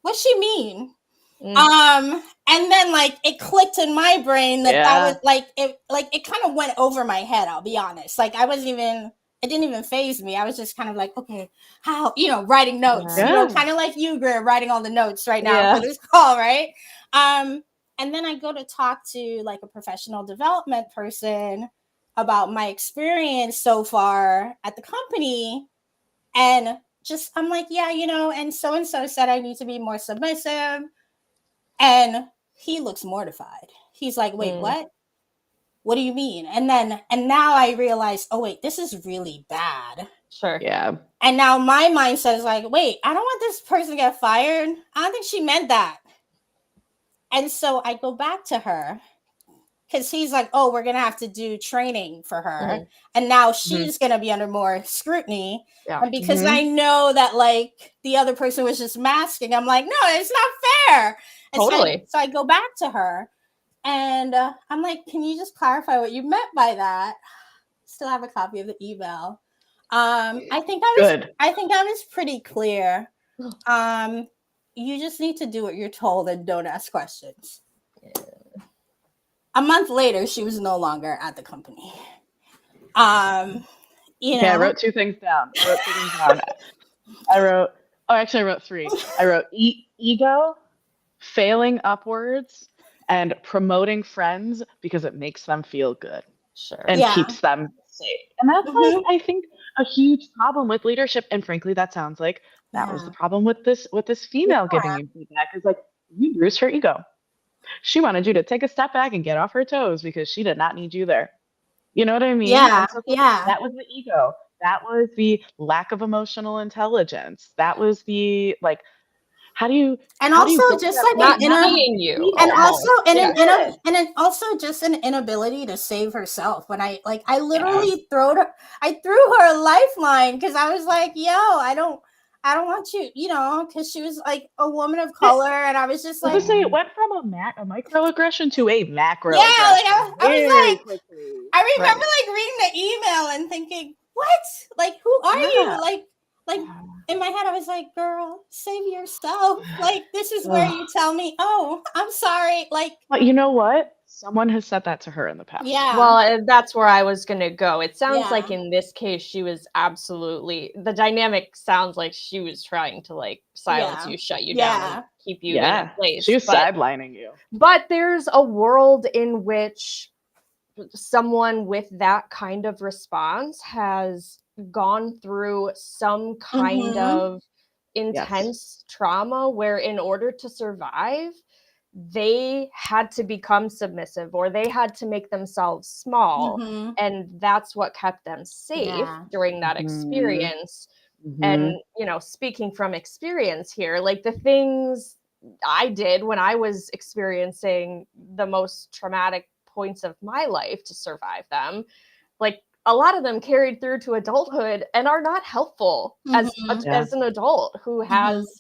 What's she mean?" And then like it clicked in my brain that was like it kind of went over my head, I'll be honest. Like it didn't even faze me. I was just kind of like, okay, how, writing notes, kind of like you, Greer, writing all the notes right now for this call, right? And then I go to talk to like a professional development person about my experience so far at the company. And I'm like, and so said I need to be more submissive. And he looks mortified. He's like, "Wait, what? What do you mean?" And now I realize, oh wait, this is really bad. Sure. Yeah. And now my mindset is like, wait, I don't want this person to get fired. I don't think she meant that. And so I go back to her because he's like, "Oh, we're gonna have to do training for her." And now she's gonna be under more scrutiny. And because I know that like the other person was just masking, I'm like, no, it's not fair. And totally. So I go back to her and I'm like, "Can you just clarify what you meant by that?" Still have a copy of the email. I think I was pretty clear. You just need to do what you're told and don't ask questions. A month later, she was no longer at the company. I wrote two things down. I wrote three. I wrote ego, failing upwards, and promoting friends because it makes them feel good. Sure. And keeps them safe. And that's like, I think, a huge problem with leadership. And frankly, that sounds like that was the problem with this female giving you feedback. Is like, you bruised her ego. She wanted you to take a step back and get off her toes because she did not need you there. You know what I mean? Yeah. That was the ego. That was the lack of emotional intelligence. That was the like, how do you? And how also do you just like not seeing you. And also and also just an inability to save herself. When I literally threw her a lifeline because I was like, "Yo, I don't want you," because she was like a woman of color, and I was just like, it went from a microaggression to a macro. Yeah, like I was like, quickly. I remember like reading the email and thinking, "What? Like, who are you?" Like in my head, I was like, "Girl, save yourself. Like, this is where you tell me, oh, I'm sorry." Like, but you know what? someone has said that to her in the past. Yeah. Well, that's where I was going to go. It sounds like Yeah. in this case, she was the dynamic sounds like she was trying to like silence Yeah. you, shut you down, and Yeah. keep you in a place. She was sidelining you. But there's a world in which someone with that kind of response has gone through some kind of intense trauma where in order to survive, they had to become submissive or they had to make themselves small. And that's what kept them safe during that experience. And, you know, speaking from experience here, like the things I did when I was experiencing the most traumatic points of my life to survive them, like a lot of them carried through to adulthood and are not helpful as an adult who has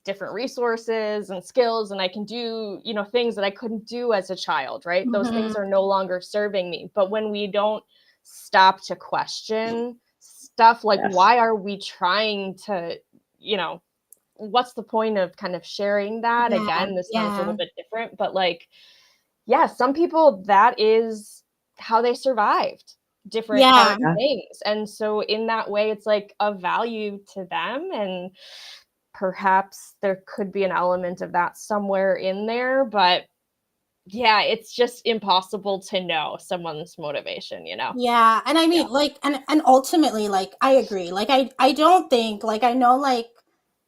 different resources and skills, and I can do, you know, things that I couldn't do as a child, right? Those things are no longer serving me. But when we don't stop to question stuff like why are we trying to, you know, what's the point of kind of sharing that? Again, this sounds a little bit different, but like, yeah, some people, that is how they survived different hard things. And so in that way, it's like a value to them. And perhaps there could be an element of that somewhere in there. But yeah, it's just impossible to know someone's motivation, you know? Yeah. And I mean, like, and ultimately, like, I agree. Like, I don't think, like, I know, like,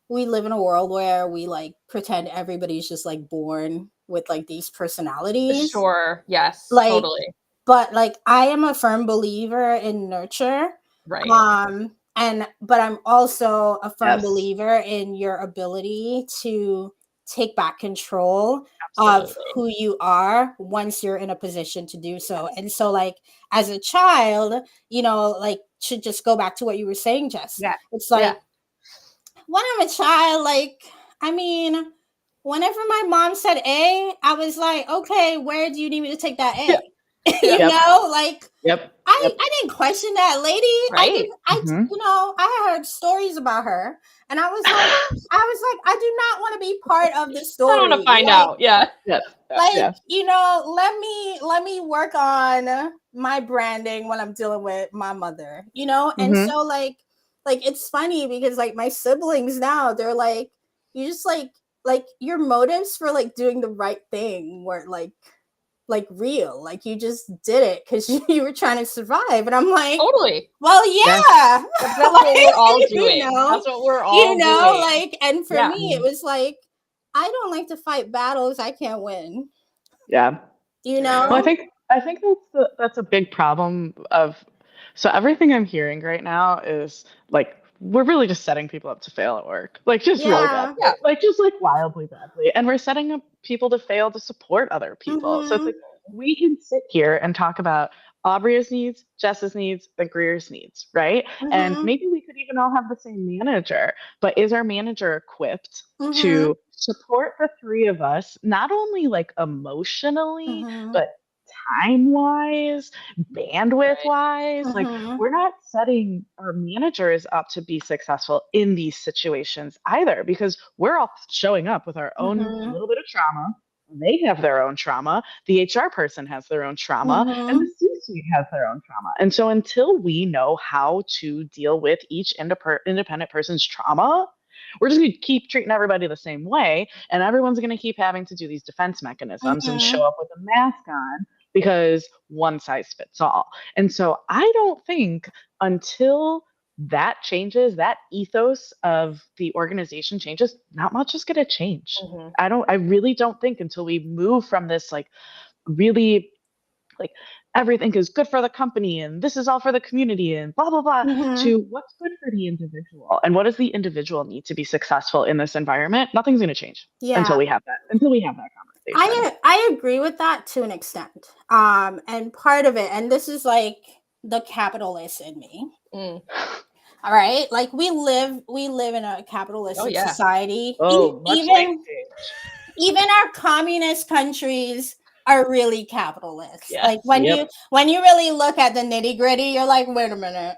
we live in a world where we like pretend everybody's just like born with like these personalities. Sure. Yes. Like, totally. But like I am a firm believer in nurture. Right. But I'm also a firm believer in your ability to take back control of who you are once you're in a position to do so. And so like as a child, you know, like to just go back to what you were saying, Jess. Yeah. It's like when I'm a child, like, I mean, whenever my mom said A, I was like, okay, where do you need me to take that A? You know, like, I didn't question that lady. Right. You know, I heard stories about her, and I was like, I do not want to be part of the story. I want to find out. Yeah. Like, you know, let me work on my branding when I'm dealing with my mother, you know? And so like it's funny because like my siblings now, they're like, you just like your motives for like doing the right thing weren't like real. Like you just did it because you were trying to survive. And I'm like, totally. Well, yeah. That's what we're all doing. You know? That's what we're all doing. Like, and for me, it was like, I don't like to fight battles I can't win. Yeah. You know? Well, I think that's a big problem so everything I'm hearing right now is like we're really just setting people up to fail at work. Like just really badly. Yeah. Like just like wildly badly. And we're setting up people to fail to support other people. So it's like we can sit here and talk about Aubria's needs, Jess's needs, and Greer's needs, right? And maybe we could even all have the same manager, but is our manager equipped to support the three of us, not only like emotionally, but time-wise, bandwidth-wise? Like we're not setting our managers up to be successful in these situations either, because we're all showing up with our own little bit of trauma. They have their own trauma. The HR person has their own trauma, and the C-suite has their own trauma. And so until we know how to deal with each independent person's trauma, we're just going to keep treating everybody the same way, and everyone's going to keep having to do these defense mechanisms and show up with a mask on because one size fits all. And so I don't think until that changes, that ethos of the organization changes, not much is going to change. I really don't think until we move from this like really like everything is good for the company and this is all for the community and blah blah blah to what's good for the individual and what does the individual need to be successful in this environment. Nothing's going to change until we have that conversation. I agree with that to an extent, and part of it, and this is like the capitalist in me. All right, like we live in a capitalistic society. Even our communist countries are really capitalist. Like when you really look at the nitty gritty, you're like, wait a minute.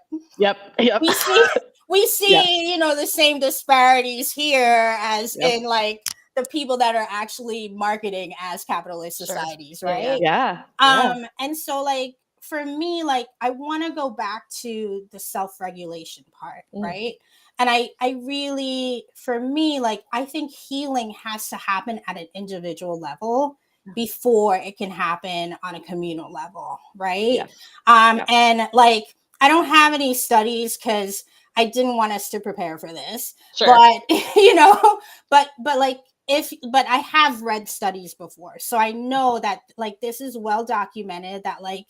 We see, you know, the same disparities here as in like the people that are actually marketing as capitalist Sure. societies, Yeah, right? Yeah. Yeah. And so like for me, like I want to go back to the self-regulation part, right? And I really, for me, like I think healing has to happen at an individual level before it can happen on a communal level, right? Yes. And like I don't have any studies because I didn't want us to prepare for this, Sure. but you know, but like but I have read studies before, so I know that like this is well documented that like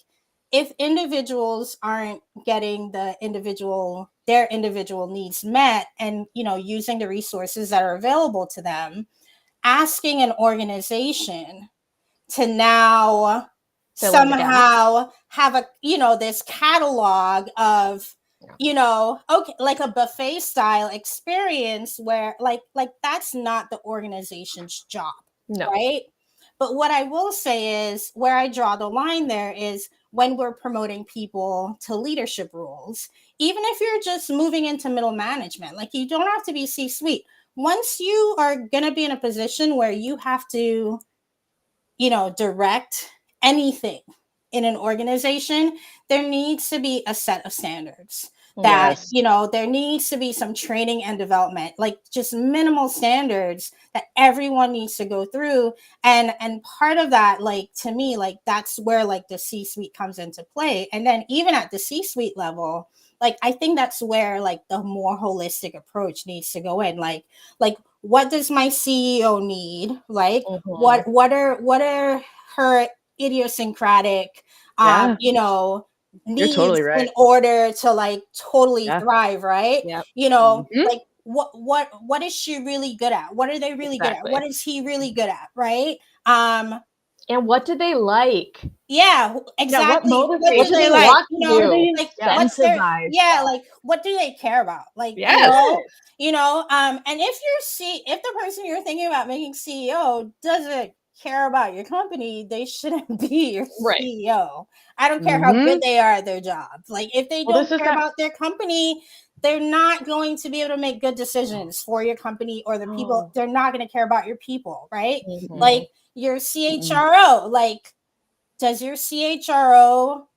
if individuals aren't getting their individual needs met and you know using the resources that are available to them, asking an organization to now Fill in the gap. somehow have a you know this catalog of you know okay like a buffet style experience where like that's not the organization's job, No. right? But what I will say is where I draw the line there is when we're promoting people to leadership roles, even if you're just moving into middle management, like you don't have to be C-suite. Once you are going to be in a position where you have to you know, direct anything in an organization, there needs to be a set of standards that, Yes. you know, there needs to be some training and development, like just minimal standards that everyone needs to go through. And part of that, like to me, like that's where like the C-suite comes into play. And then even at the C-suite level, like I think that's where like the more holistic approach needs to go in. Like what does my CEO need? Like what are her idiosyncratic Yeah. you know You're needs totally right. in order to like totally Yeah. thrive, right? Yep. You know, Mhm. like what is she really good at? What are they really good at? Exactly. What is he really good at, right? And what do they like? Yeah, exactly. What do motivates they them? like? Want You to know, do? like Yes. what's their Incentivize yeah, that. like what do they care about? Like, Yes. you know, and if the person you're thinking about making CEO doesn't care about your company, they shouldn't be your Right. CEO. I don't care how good they are at their job. Like if they Well, don't this is care that. about their company, they're not going to be able to make good decisions for your company or the people. Oh. They're not going to care about your people, right? Mhm. Like your CHRO, like does your CHRO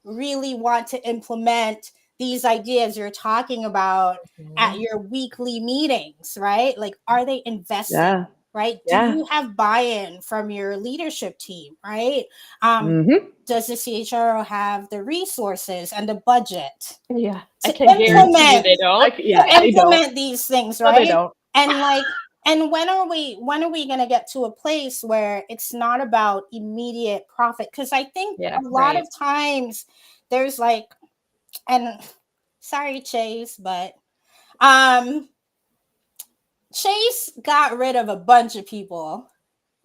really want to implement these ideas you're talking about at your weekly meetings, right? Like, are they investing? Yeah. Right? Do Yeah. you have buy-in from your leadership team, right? Does the CHRO have the resources and the budget Yeah. I to can guarantee you they don't. They don't. implement these things, No, they right? don't. And like and when are we going to get to a place where it's not about immediate profit? Because I think Yeah. a lot Right. of times there's like, and sorry Chase, but Chase got rid of a bunch of people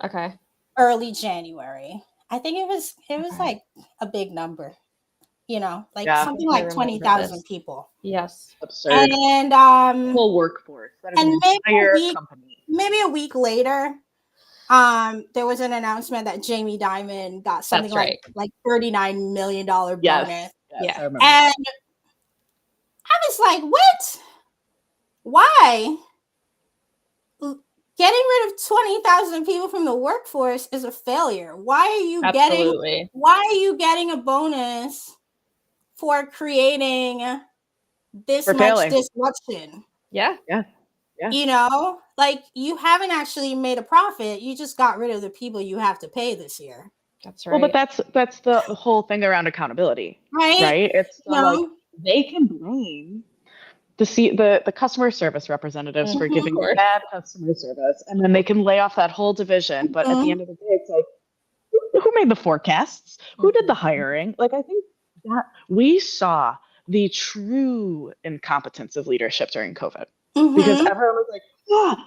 Okay. early January. I think it was Okay. like a big number, you know, like Yeah. something I like remember 20,000 this. people. Yes. Absurd. And Whole workforce. That is and an entire company. maybe a week later, there was an announcement that Jamie Dimon got something That's right. like $39 million bonus. Yes. And Yeah. I remember. I was like, what? Why? Getting rid of 20,000 people from the workforce is a failure. Why are you Absolutely. getting a bonus for creating this For much failing. disruption? Yeah. Yeah. Yeah. You know, like you haven't actually made a profit. You just got rid of the people you have to pay this year. That's Well, right. but that's the whole thing around accountability, Right? right? It's the, like No. they can blame the customer service representatives for Of giving course. bad customer service, and then they can lay off that whole division. But at the end of the day, it's like, who made the forecasts? Who did the hiring? Like, I think that we saw the true incompetence of leadership during COVID because everyone was like,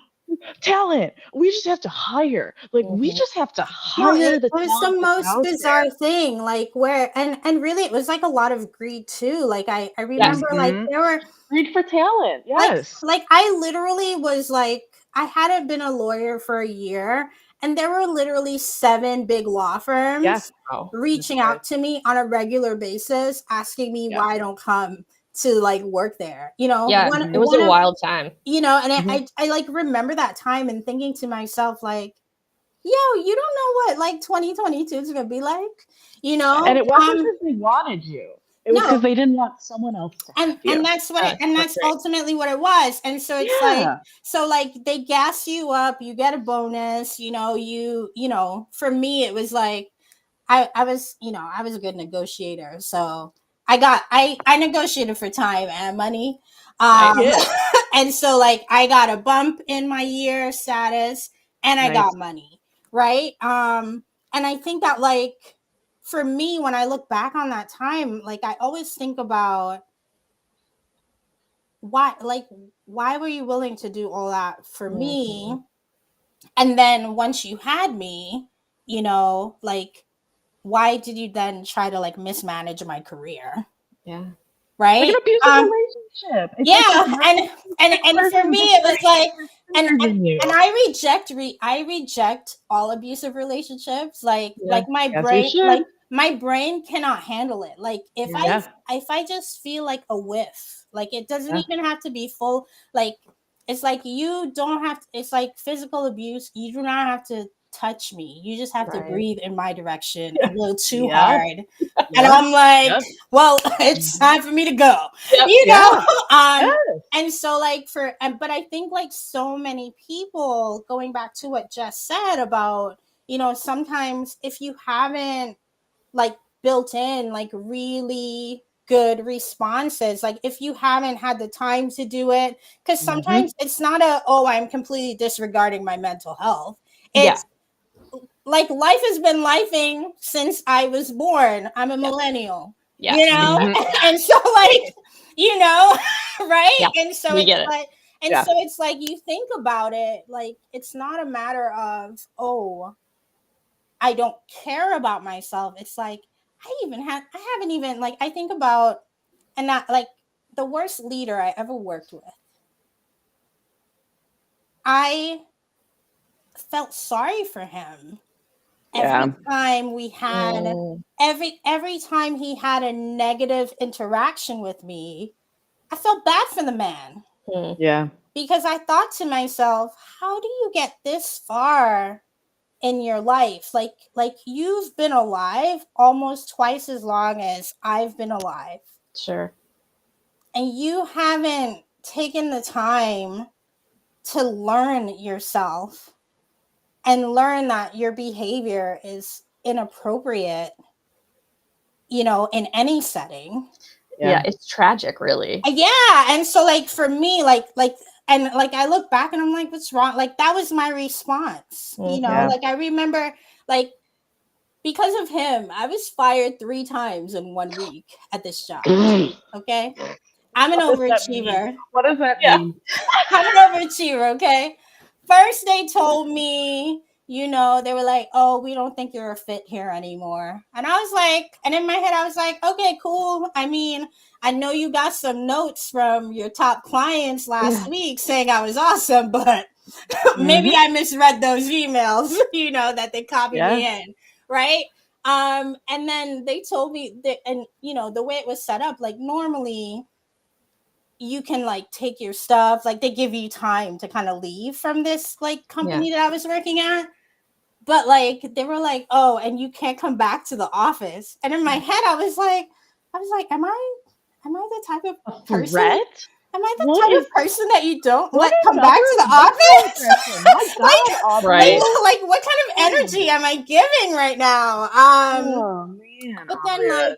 talent. We just have to hire. Like, we just have to No, hire it the was talent the that's most out bizarre there. thing. Like where and really it was like a lot of greed too. Like I remember like there were Greed for talent. Yes. like I literally was like I hadn't been a lawyer for a year and there were literally 7 big law firms Wow. reaching out to me on a regular basis asking me why I don't come to like work there. You know, Yeah, it was a wild time. You know, and I like remember that time and thinking to myself like, yo, you don't know what like 2022 is gonna be like, you know. And it wasn't because they wanted you. It was because they didn't want someone else to have you. And that's what that's ultimately what it was. And so it's like they gas you up, you get a bonus, you know, for me it was like I was, you know, I was a good negotiator. So I negotiated for time and money. And so like I got a bump in my year status and I got money. Right. And I think that like for me, when I look back on that time, like I always think about why were you willing to do all that for me? And then once you had me, you know, like why did you then try to like mismanage my career? Yeah. Right. Like an abusive relationship. It's and for me it was like and I reject all abusive relationships. Like my brain cannot handle it. Like if I just feel like a whiff, like it doesn't even have to be full. Like it's like you don't have to, it's like physical abuse. You do not have to touch me. You just have to breathe in my direction a little too hard. And I'm like, well, it's time for me to go. You know? And so like but I think like so many people, going back to what Jess said about, you know, sometimes if you haven't like built in like really good responses, like if you haven't had the time to do it, because sometimes it's not I'm completely disregarding my mental health. It's like life has been lifing since I was born. I'm a millennial, you know, and so like, you know, right? And so it's like, so it's like you think about it, like it's not a matter of I don't care about myself. It's like I haven't even like I think about and not like the worst leader I ever worked with. I felt sorry for him. Every time we had every time he had a negative interaction with me, I felt bad for the man. Because I thought to myself, how do you get this far in your life? Like you've been alive almost twice as long as I've been alive. Sure. And you haven't taken the time to learn yourself and learn that your behavior is inappropriate, you know, in any setting. Yeah, it's tragic, really. Yeah. And so like for me, like and like I look back and I'm like, what's wrong? Like that was my response. You know, like I remember like because of him, I was fired 3 times in 1 week at this job. Okay. I'm an overachiever. What does that mean? I'm an overachiever, okay? First they told me, you know, they were like, oh, we don't think you're a fit here anymore. And I was like, and in my head, I was like, okay, cool. I mean, I know you got some notes from your top clients last week saying I was awesome, but maybe I misread those emails, you know, that they copied me in, right? And then they told me that, and you know, the way it was set up, like normally you can like take your stuff, like they give you time to kind of leave from this like company that I was working at. But like they were like, oh, and you can't come back to the office. And in my head, I was like, am I the type of person? Am I the type of person that you don't let come back to the office? Like what kind of energy am I giving right now? But then like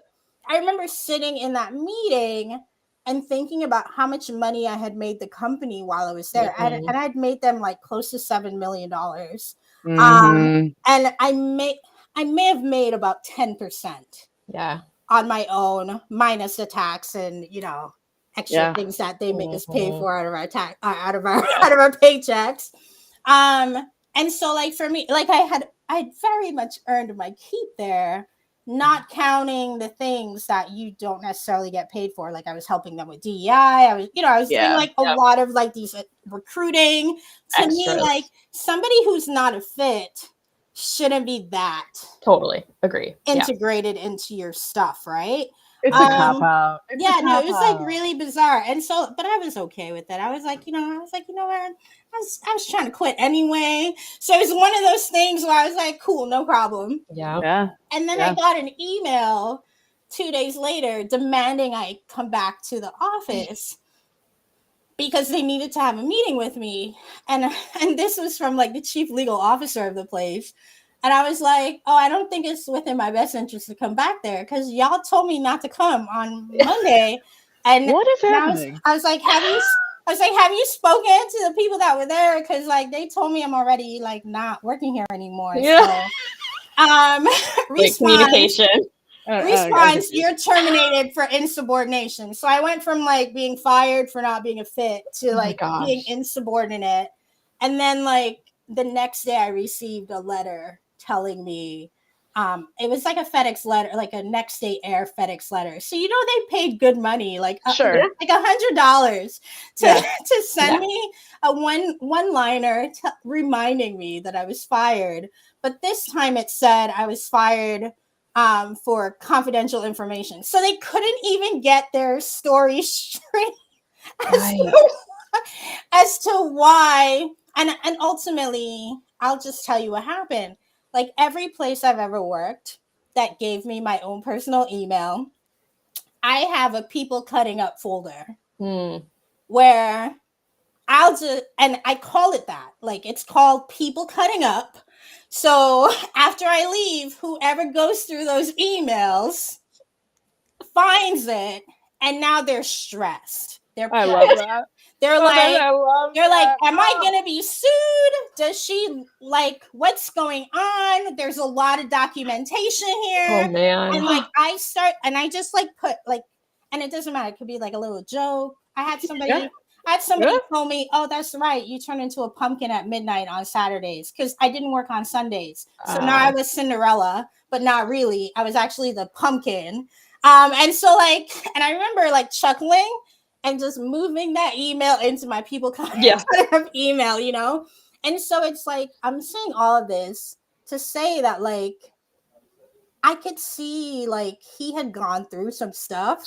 I remember sitting in that meeting and thinking about how much money I had made the company while I was there. And I'd made them like close to $7 million. And I may have made about 10%. On my own, minus the tax and, you know, extra things that they make us pay for out of our out of our paychecks. And so like for me, like I'd very much earned my keep there, not counting the things that you don't necessarily get paid for. Like I was helping them with DEI. I was doing like a lot of like these recruiting. To me, like somebody who's not a fit shouldn't be that totally agree integrated into your stuff, right? It's a cop out. It's Yeah, a no, cop it was like out. really bizarre. And so, but I was okay with it. I was like, you know what? I was trying to quit anyway. So it was one of those things where I was like, cool, no problem. Yeah. Yeah. And then Yeah. I got an email 2 days later demanding I come back to the office because they needed to have a meeting with me. And this was from like the chief legal officer of the place. And I was like, oh, I don't think it's within my best interest to come back there because y'all told me not to come on Monday. And, What is and happening? I was like, have you spoken to the people that were there? Because like they told me I'm already like not working here anymore. Yeah. So Great communication. response, you're terminated for insubordination. So I went from like being fired for not being a fit to Oh my like gosh. being insubordinate. And then like the next day I received a letter telling me it was like a FedEx letter, like a next day air FedEx letter. So you know they paid good money, like Sure. like $100 to Yeah. to send me a one liner reminding me that I was fired. But this time it said I was fired for confidential information. So they couldn't even get their story straight Right. as to why. And ultimately, I'll just tell you what happened. Like every place I've ever worked that gave me my own personal email, I have a people cutting up folder where I'll just, and I call it that. Like it's called people cutting up. So after I leave, whoever goes through those emails finds it, and now they're stressed. I love that. They're Oh, like, I love that. am I gonna be sued? Does she like what's going on? There's a lot of documentation here. Oh man. And like I start and I just like put like, and it doesn't matter, it could be like a little joke. I had somebody tell me, oh, that's right, you turn into a pumpkin at midnight on Saturdays because I didn't work on Sundays. So now I was Cinderella, but not really. I was actually the pumpkin. And so like, and I remember like chuckling and just moving that email into my people kind of email, you know? And so it's like, I'm saying all of this to say that like, I could see like he had gone through some stuff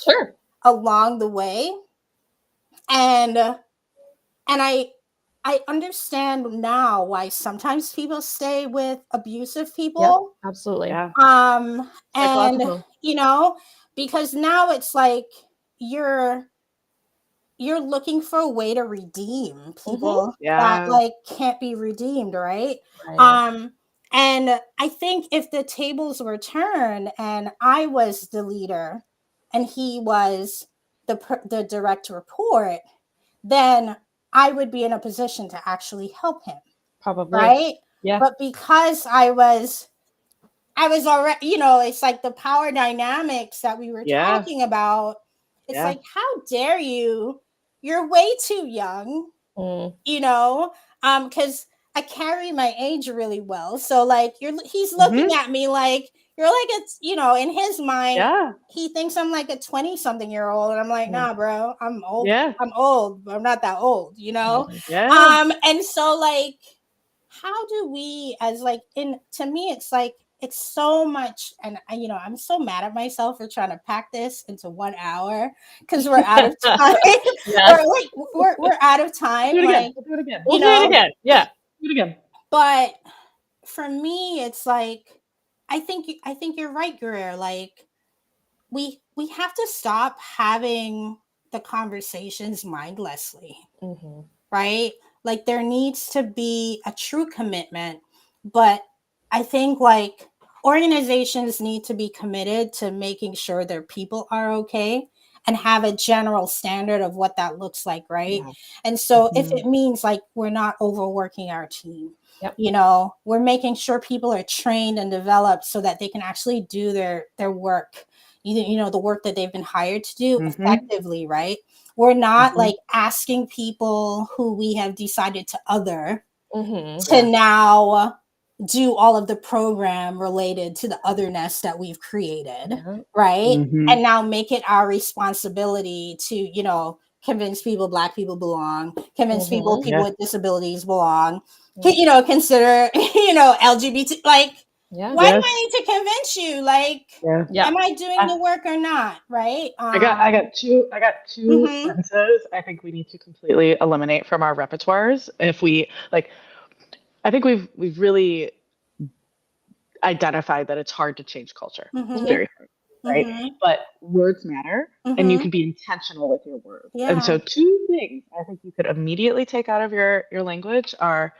along the way. And I understand now why sometimes people stay with abusive people. Yep, absolutely. Yeah. And you know, because now it's like you're looking for a way to redeem people that like can't be redeemed, right? And I think if the tables were turned and I was the leader and he was the direct report, then I would be in a position to actually help him. Probably. Right? Yeah. But because I was already, you know, it's like the power dynamics that we were talking about. It's like, how dare you? You're way too young, you know, because I carry my age really well. So like he's looking at me like you're like it's, you know, in his mind, he thinks I'm like a 20-something-year-old. And I'm like, nah, bro, I'm old. I'm old, but I'm not that old, you know? And so like, how do we as like to me, it's like, it's so much. And you know, I'm so mad at myself for trying to pack this into 1 hour because we're out of time. we're out of time. We'll do it again. Yeah. Do it again. But for me, it's like, I think you're right, Greer. Like we have to stop having the conversations mindlessly, right? Like there needs to be a true commitment, but I think like organizations need to be committed to making sure their people are okay and have a general standard of what that looks like, right? And so if it means like we're not overworking our team, you know, we're making sure people are trained and developed so that they can actually do their work, you know, the work that they've been hired to do effectively, right? We're not like asking people who we have decided to other to now do all of the program related to the otherness that we've created, right? And now make it our responsibility to, you know, convince people Black people belong, convince people with disabilities belong, you know, consider, you know, LGBT, like Yeah. Why do Yes. I need to convince you? Like, Yeah. am I doing the work or not? Right? I got two Mhm. sentences I think we need to completely eliminate from our repertoires if we like. I think we've really identified that it's hard to change culture. It's Mhm. very hard, right? Mhm. But words matter, and you Mhm. can be intentional with your words. And Yeah. so, two things I think you could immediately take out of your language are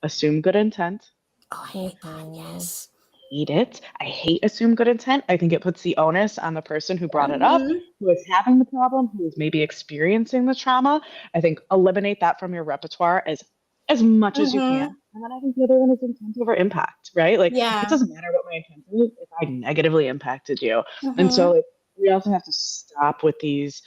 assume good intent. Oh, I hate that. Mhm. Yes. Hate it. I hate assume good intent. I think it puts the onus on the person who brought it up, Mhm. who is having the problem, who is maybe experiencing the trauma. I think eliminate that from your repertoire as much as you Mhm. can. And then I think the other one is intent over impact, right? Like it Yeah. doesn't matter what my intent is if I negatively impacted you. And so Mhm. like, we also have to stop with these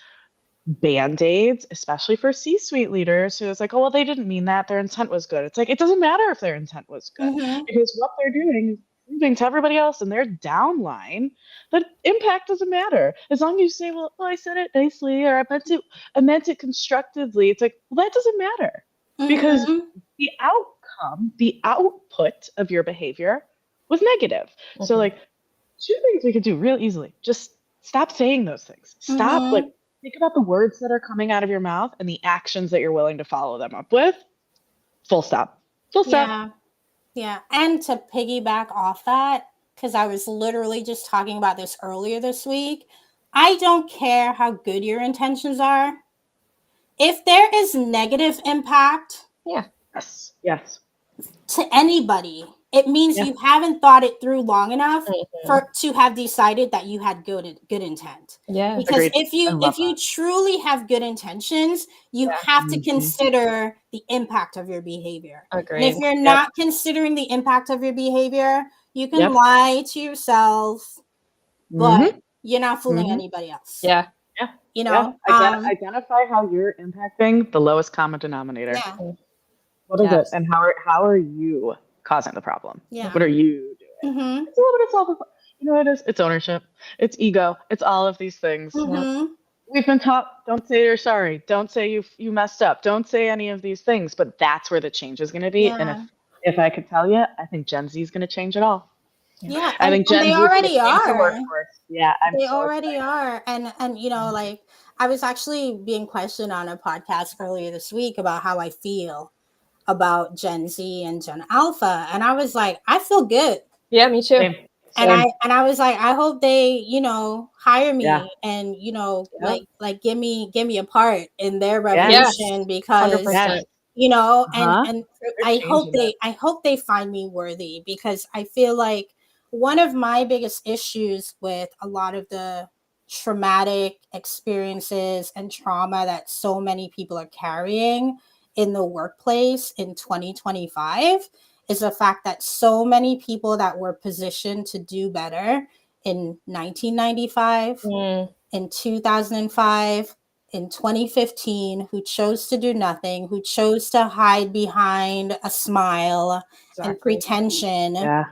band-aids, especially for C-suite leaders who is like, oh well, they didn't mean that. Their intent was good. It's like it doesn't matter if their intent was good Mhm. because what they're doing is proving to everybody else in their downline that impact doesn't matter. As long as you say, well, I said it nicely or I meant it constructively. It's like, well, that doesn't matter because Mhm. the outcome, the output of your behavior was negative. So Mhm. like two things we could do real easily. Just stop saying those things. Stop like Mhm. think about the words that are coming out of your mouth and the actions that you're willing to follow them up with. Full stop. Full stop. Yeah. Yeah. And to piggyback off that, because I was literally just talking about this earlier this week, I don't care how good your intentions are. If there is negative impact Yeah. Yes. Yes. to anybody, it means Yeah. you haven't thought it through long enough Mhm. for to have decided that you had good intent. Yeah. Because Agreed. I love if you truly have good intentions, you Yeah. have to that. Hmm. consider the impact of your behavior. And if Agreed. you're Yep. not considering the impact of your behavior, you can Yep. lie to yourself, but Hmm. you're not fooling Hmm. anybody else. Yeah. Yeah. You Yeah. know? Identify how you're impacting the lowest common denominator. Yeah. Mm. What is it? Yes. And how are you causing the problem? Yeah. What are you doing? Mhm. It's a little bit of you know what it is? It's ownership. It's ego. It's all of these things. Yeah. Mhm. We've been taught don't say you're sorry. Don't say you messed up. Don't say any of these things. But that's where the change is going to be. And Yeah. if I could tell you, I think Gen Z is going to change it all. Yeah, I think and Gen they Z is going to already change the are. workforce. Yeah, I'm They so already excited. are. And you know, like I was actually being questioned on a podcast earlier this week about how I feel about Gen Z and Gen Alpha. And I was like, I feel good. Yeah. Me too. Same. Same. And I was like, I hope they, hire Yeah. me and, Yep. give me a part in their Yes. revolution Yes. because 100%. Yes. and Uh-huh. They're changing it. I hope they find me worthy because I feel like one of my biggest issues with a lot of the traumatic experiences and trauma that so many people are carrying in the workplace in 2025 is the fact that so many people that were positioned to do better in 1995, Mm. in 2005, in 2015, who chose to do nothing, who chose to hide behind a smile and Exactly. pretension. Yeah.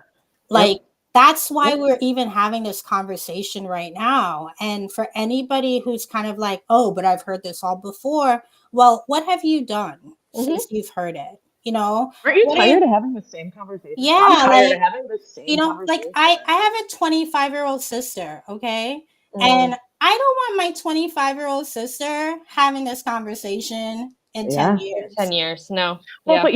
Like, Yep. that's why Yep. we're even having this conversation right now. And for anybody who's kind of like, oh, but I've heard this all before, well, what have you done Mhm. since you've heard it? You know, Aren't you what are tired of having the same conversation? I'm yeah, tired of like, having the same like conversation. I have a 25-year-old sister, okay? Mm. And I don't want my 25-year-old sister having this conversation in 10 Yeah. In 10 years. years. No. Well, Yeah. but I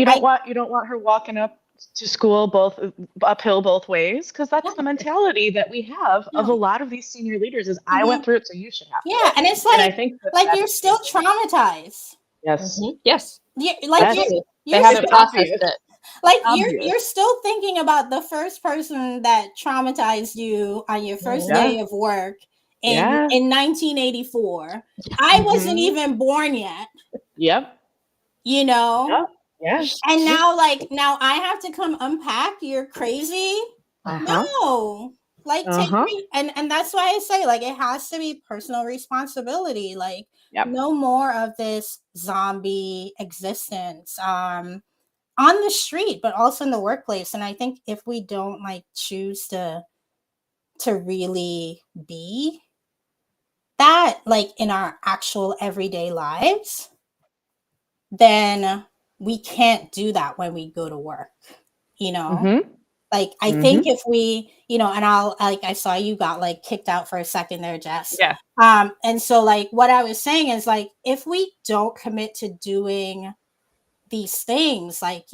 you don't want her walking up to school both uphill both ways because that's the mentality that we have of a no. lot of these senior leaders is I Mhm. went through it, so you should have Yeah, and it's to. And I think that like you're that's still changing. traumatized. Yes. Mhm. Yes. Yes. They You're It's haven't still processed obvious. it. like Obvious. you're still thinking about the first person that traumatized you on your first Mhm. Yeah. day of work Yeah. in 1984. I wasn't Hmm. even born yet, Yep. you know? Yep. Yeah. And Yeah. now I have to come unpack. You're crazy. Uh-huh. No, like Uh-huh. and that's why I say like it has to be personal responsibility. Like Yep. no more of this zombie existence on the street, but also in the workplace. And I think if we don't like choose to really be that like in our actual everyday lives, then we can't do that when we go to work, you know? Mm-hmm. Like, I think if we, and I saw you got like kicked out for a second there, Jess. Yeah. And so like what I was saying is like, if we don't commit to doing these things, like,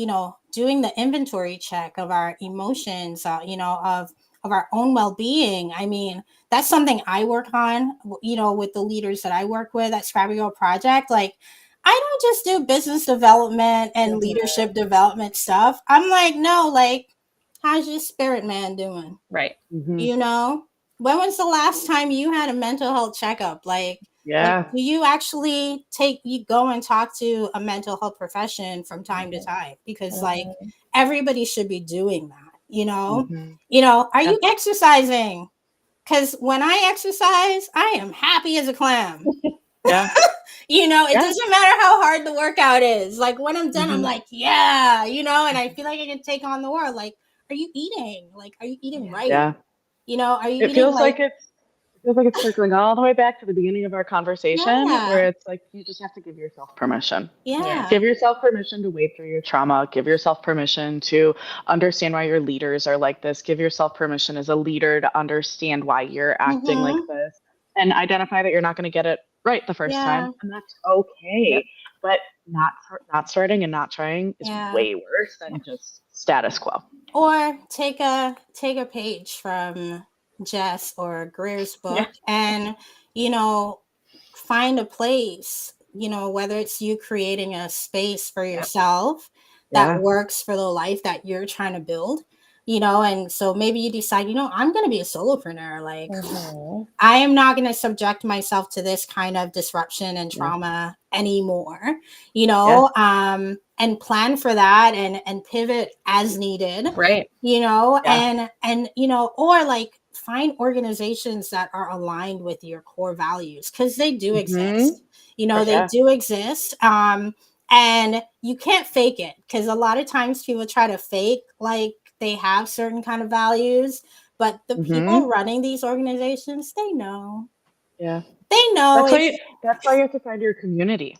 doing the inventory check of our emotions, of our own well-being. I mean, that's something I work on, with the leaders that I work with at Scrappy Girl Project. Like, I don't just do business development and leadership development stuff. I'm like, no, like, how's your spirit man doing? Right. When was the last time you had a mental health checkup? Like, Yeah. do you actually go and talk to a mental health profession from time to time? Because like everybody should be doing that, are you exercising? Because when I exercise, I am happy as a clam. Yeah. It doesn't matter how hard the workout is. Like when I'm done, I'm like, yeah, and I feel like I can take on the world. Like, are you eating? Like, are you eating right? Yeah. Are you It eating feels like it's circling all the way back to the beginning of our conversation, where it's like you just have to give yourself permission. Yeah. Give yourself permission to wade through your trauma. Give yourself permission to understand why your leaders are like this. Give yourself permission as a leader to understand why you're acting like this, and identify that you're not going to get it right the first time, and that's okay. Yep. But not starting and not trying is way worse than just status quo. Or take a page from Jess or Greer's book and, find a place, whether it's you creating a space for yourself that works for the life that you're trying to build, and so maybe you decide, I'm going to be a solopreneur. Like, I am not going to subject myself to this kind of disruption and trauma anymore, and plan for that and pivot as needed. Right. And, or like find organizations that are aligned with your core values, because they do exist. They do exist. And you can't fake it, because a lot of times people try to fake like they have certain kind of values, but the people running these organizations, they know. Yeah. They know. That's why you have to find your community.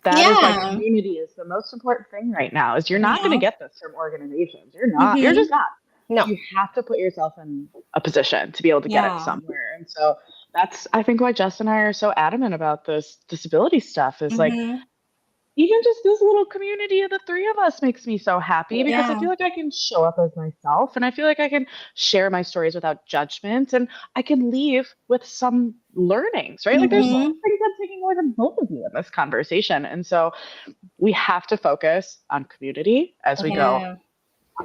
That is why community is the most important thing right now. Is you're not going to get this from organizations. You're not. You're just not. No. You have to put yourself in a position to be able to get it somewhere. And so that's, I think, why Jess and I are so adamant about this disability stuff. Is like, even just this little community of the three of us makes me so happy, because I feel like I can show up as myself, and I feel like I can share my stories without judgment, and I can leave with some learnings, right? Like there's some things I'm taking away from both of you in this conversation. And so we have to focus on community as we go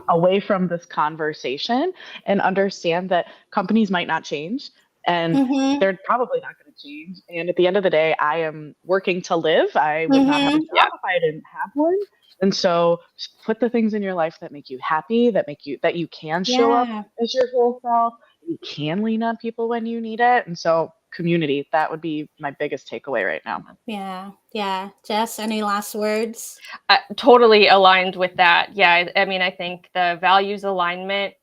away from this conversation, and understand that companies might not change, and they're probably not going to change. And at the end of the day, I am working to live. I would not have a job if I didn't have one. And so put the things in your life that make you happy, that you can show up as your whole self. You can lean on people when you need it. And so community, that would be my biggest takeaway right now. Yeah. Jess, any last words? Totally aligned with that. Yeah. I mean, I think the values alignment.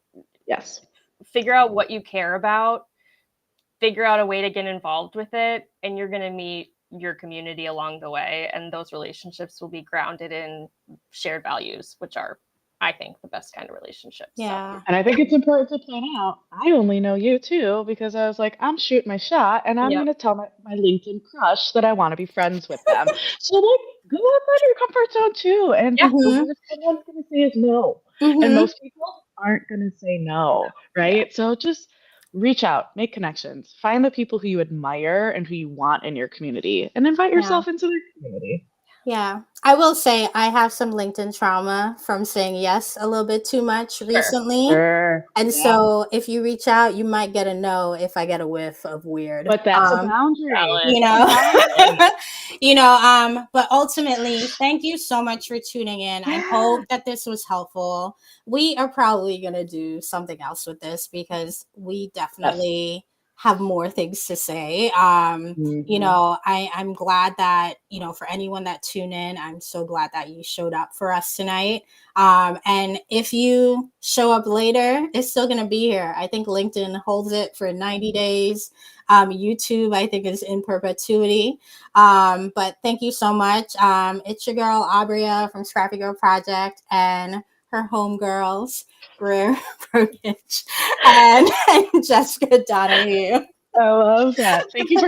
Yes. Figure out what you care about. Figure out a way to get involved with it, and you're going to meet your community along the way, and those relationships will be grounded in shared values, which are, I think, the best kind of relationships. Yeah. And I think it's important to point out, I only know you too because I was like, I'm shooting my shot, and I'm going to tell my LinkedIn crush that I want to be friends with them. So like, go outside your comfort zone too, and the worst someone's going to say is no. And most people aren't going to say no, right? So just reach out, make connections, find the people who you admire and who you want in your community, and invite yourself into their community. Yeah. I will say I have some LinkedIn trauma from saying yes a little bit too much recently. And so if you reach out, you might get a no if I get a whiff of weird. But that's a boundary. But ultimately, thank you so much for tuning in. I hope that this was helpful. We are probably going to do something else with this, because we definitely have more things to say. I'm glad that, for anyone that tuned in, I'm so glad that you showed up for us tonight. And if you show up later, it's still going to be here. I think LinkedIn holds it for 90 days. YouTube, I think, is in perpetuity. But thank you so much. It's your girl, Aubria from Scrappy Girl Project, and her homegirls, Greer, Procich, and Jessica Donahue. I love that. Thank you for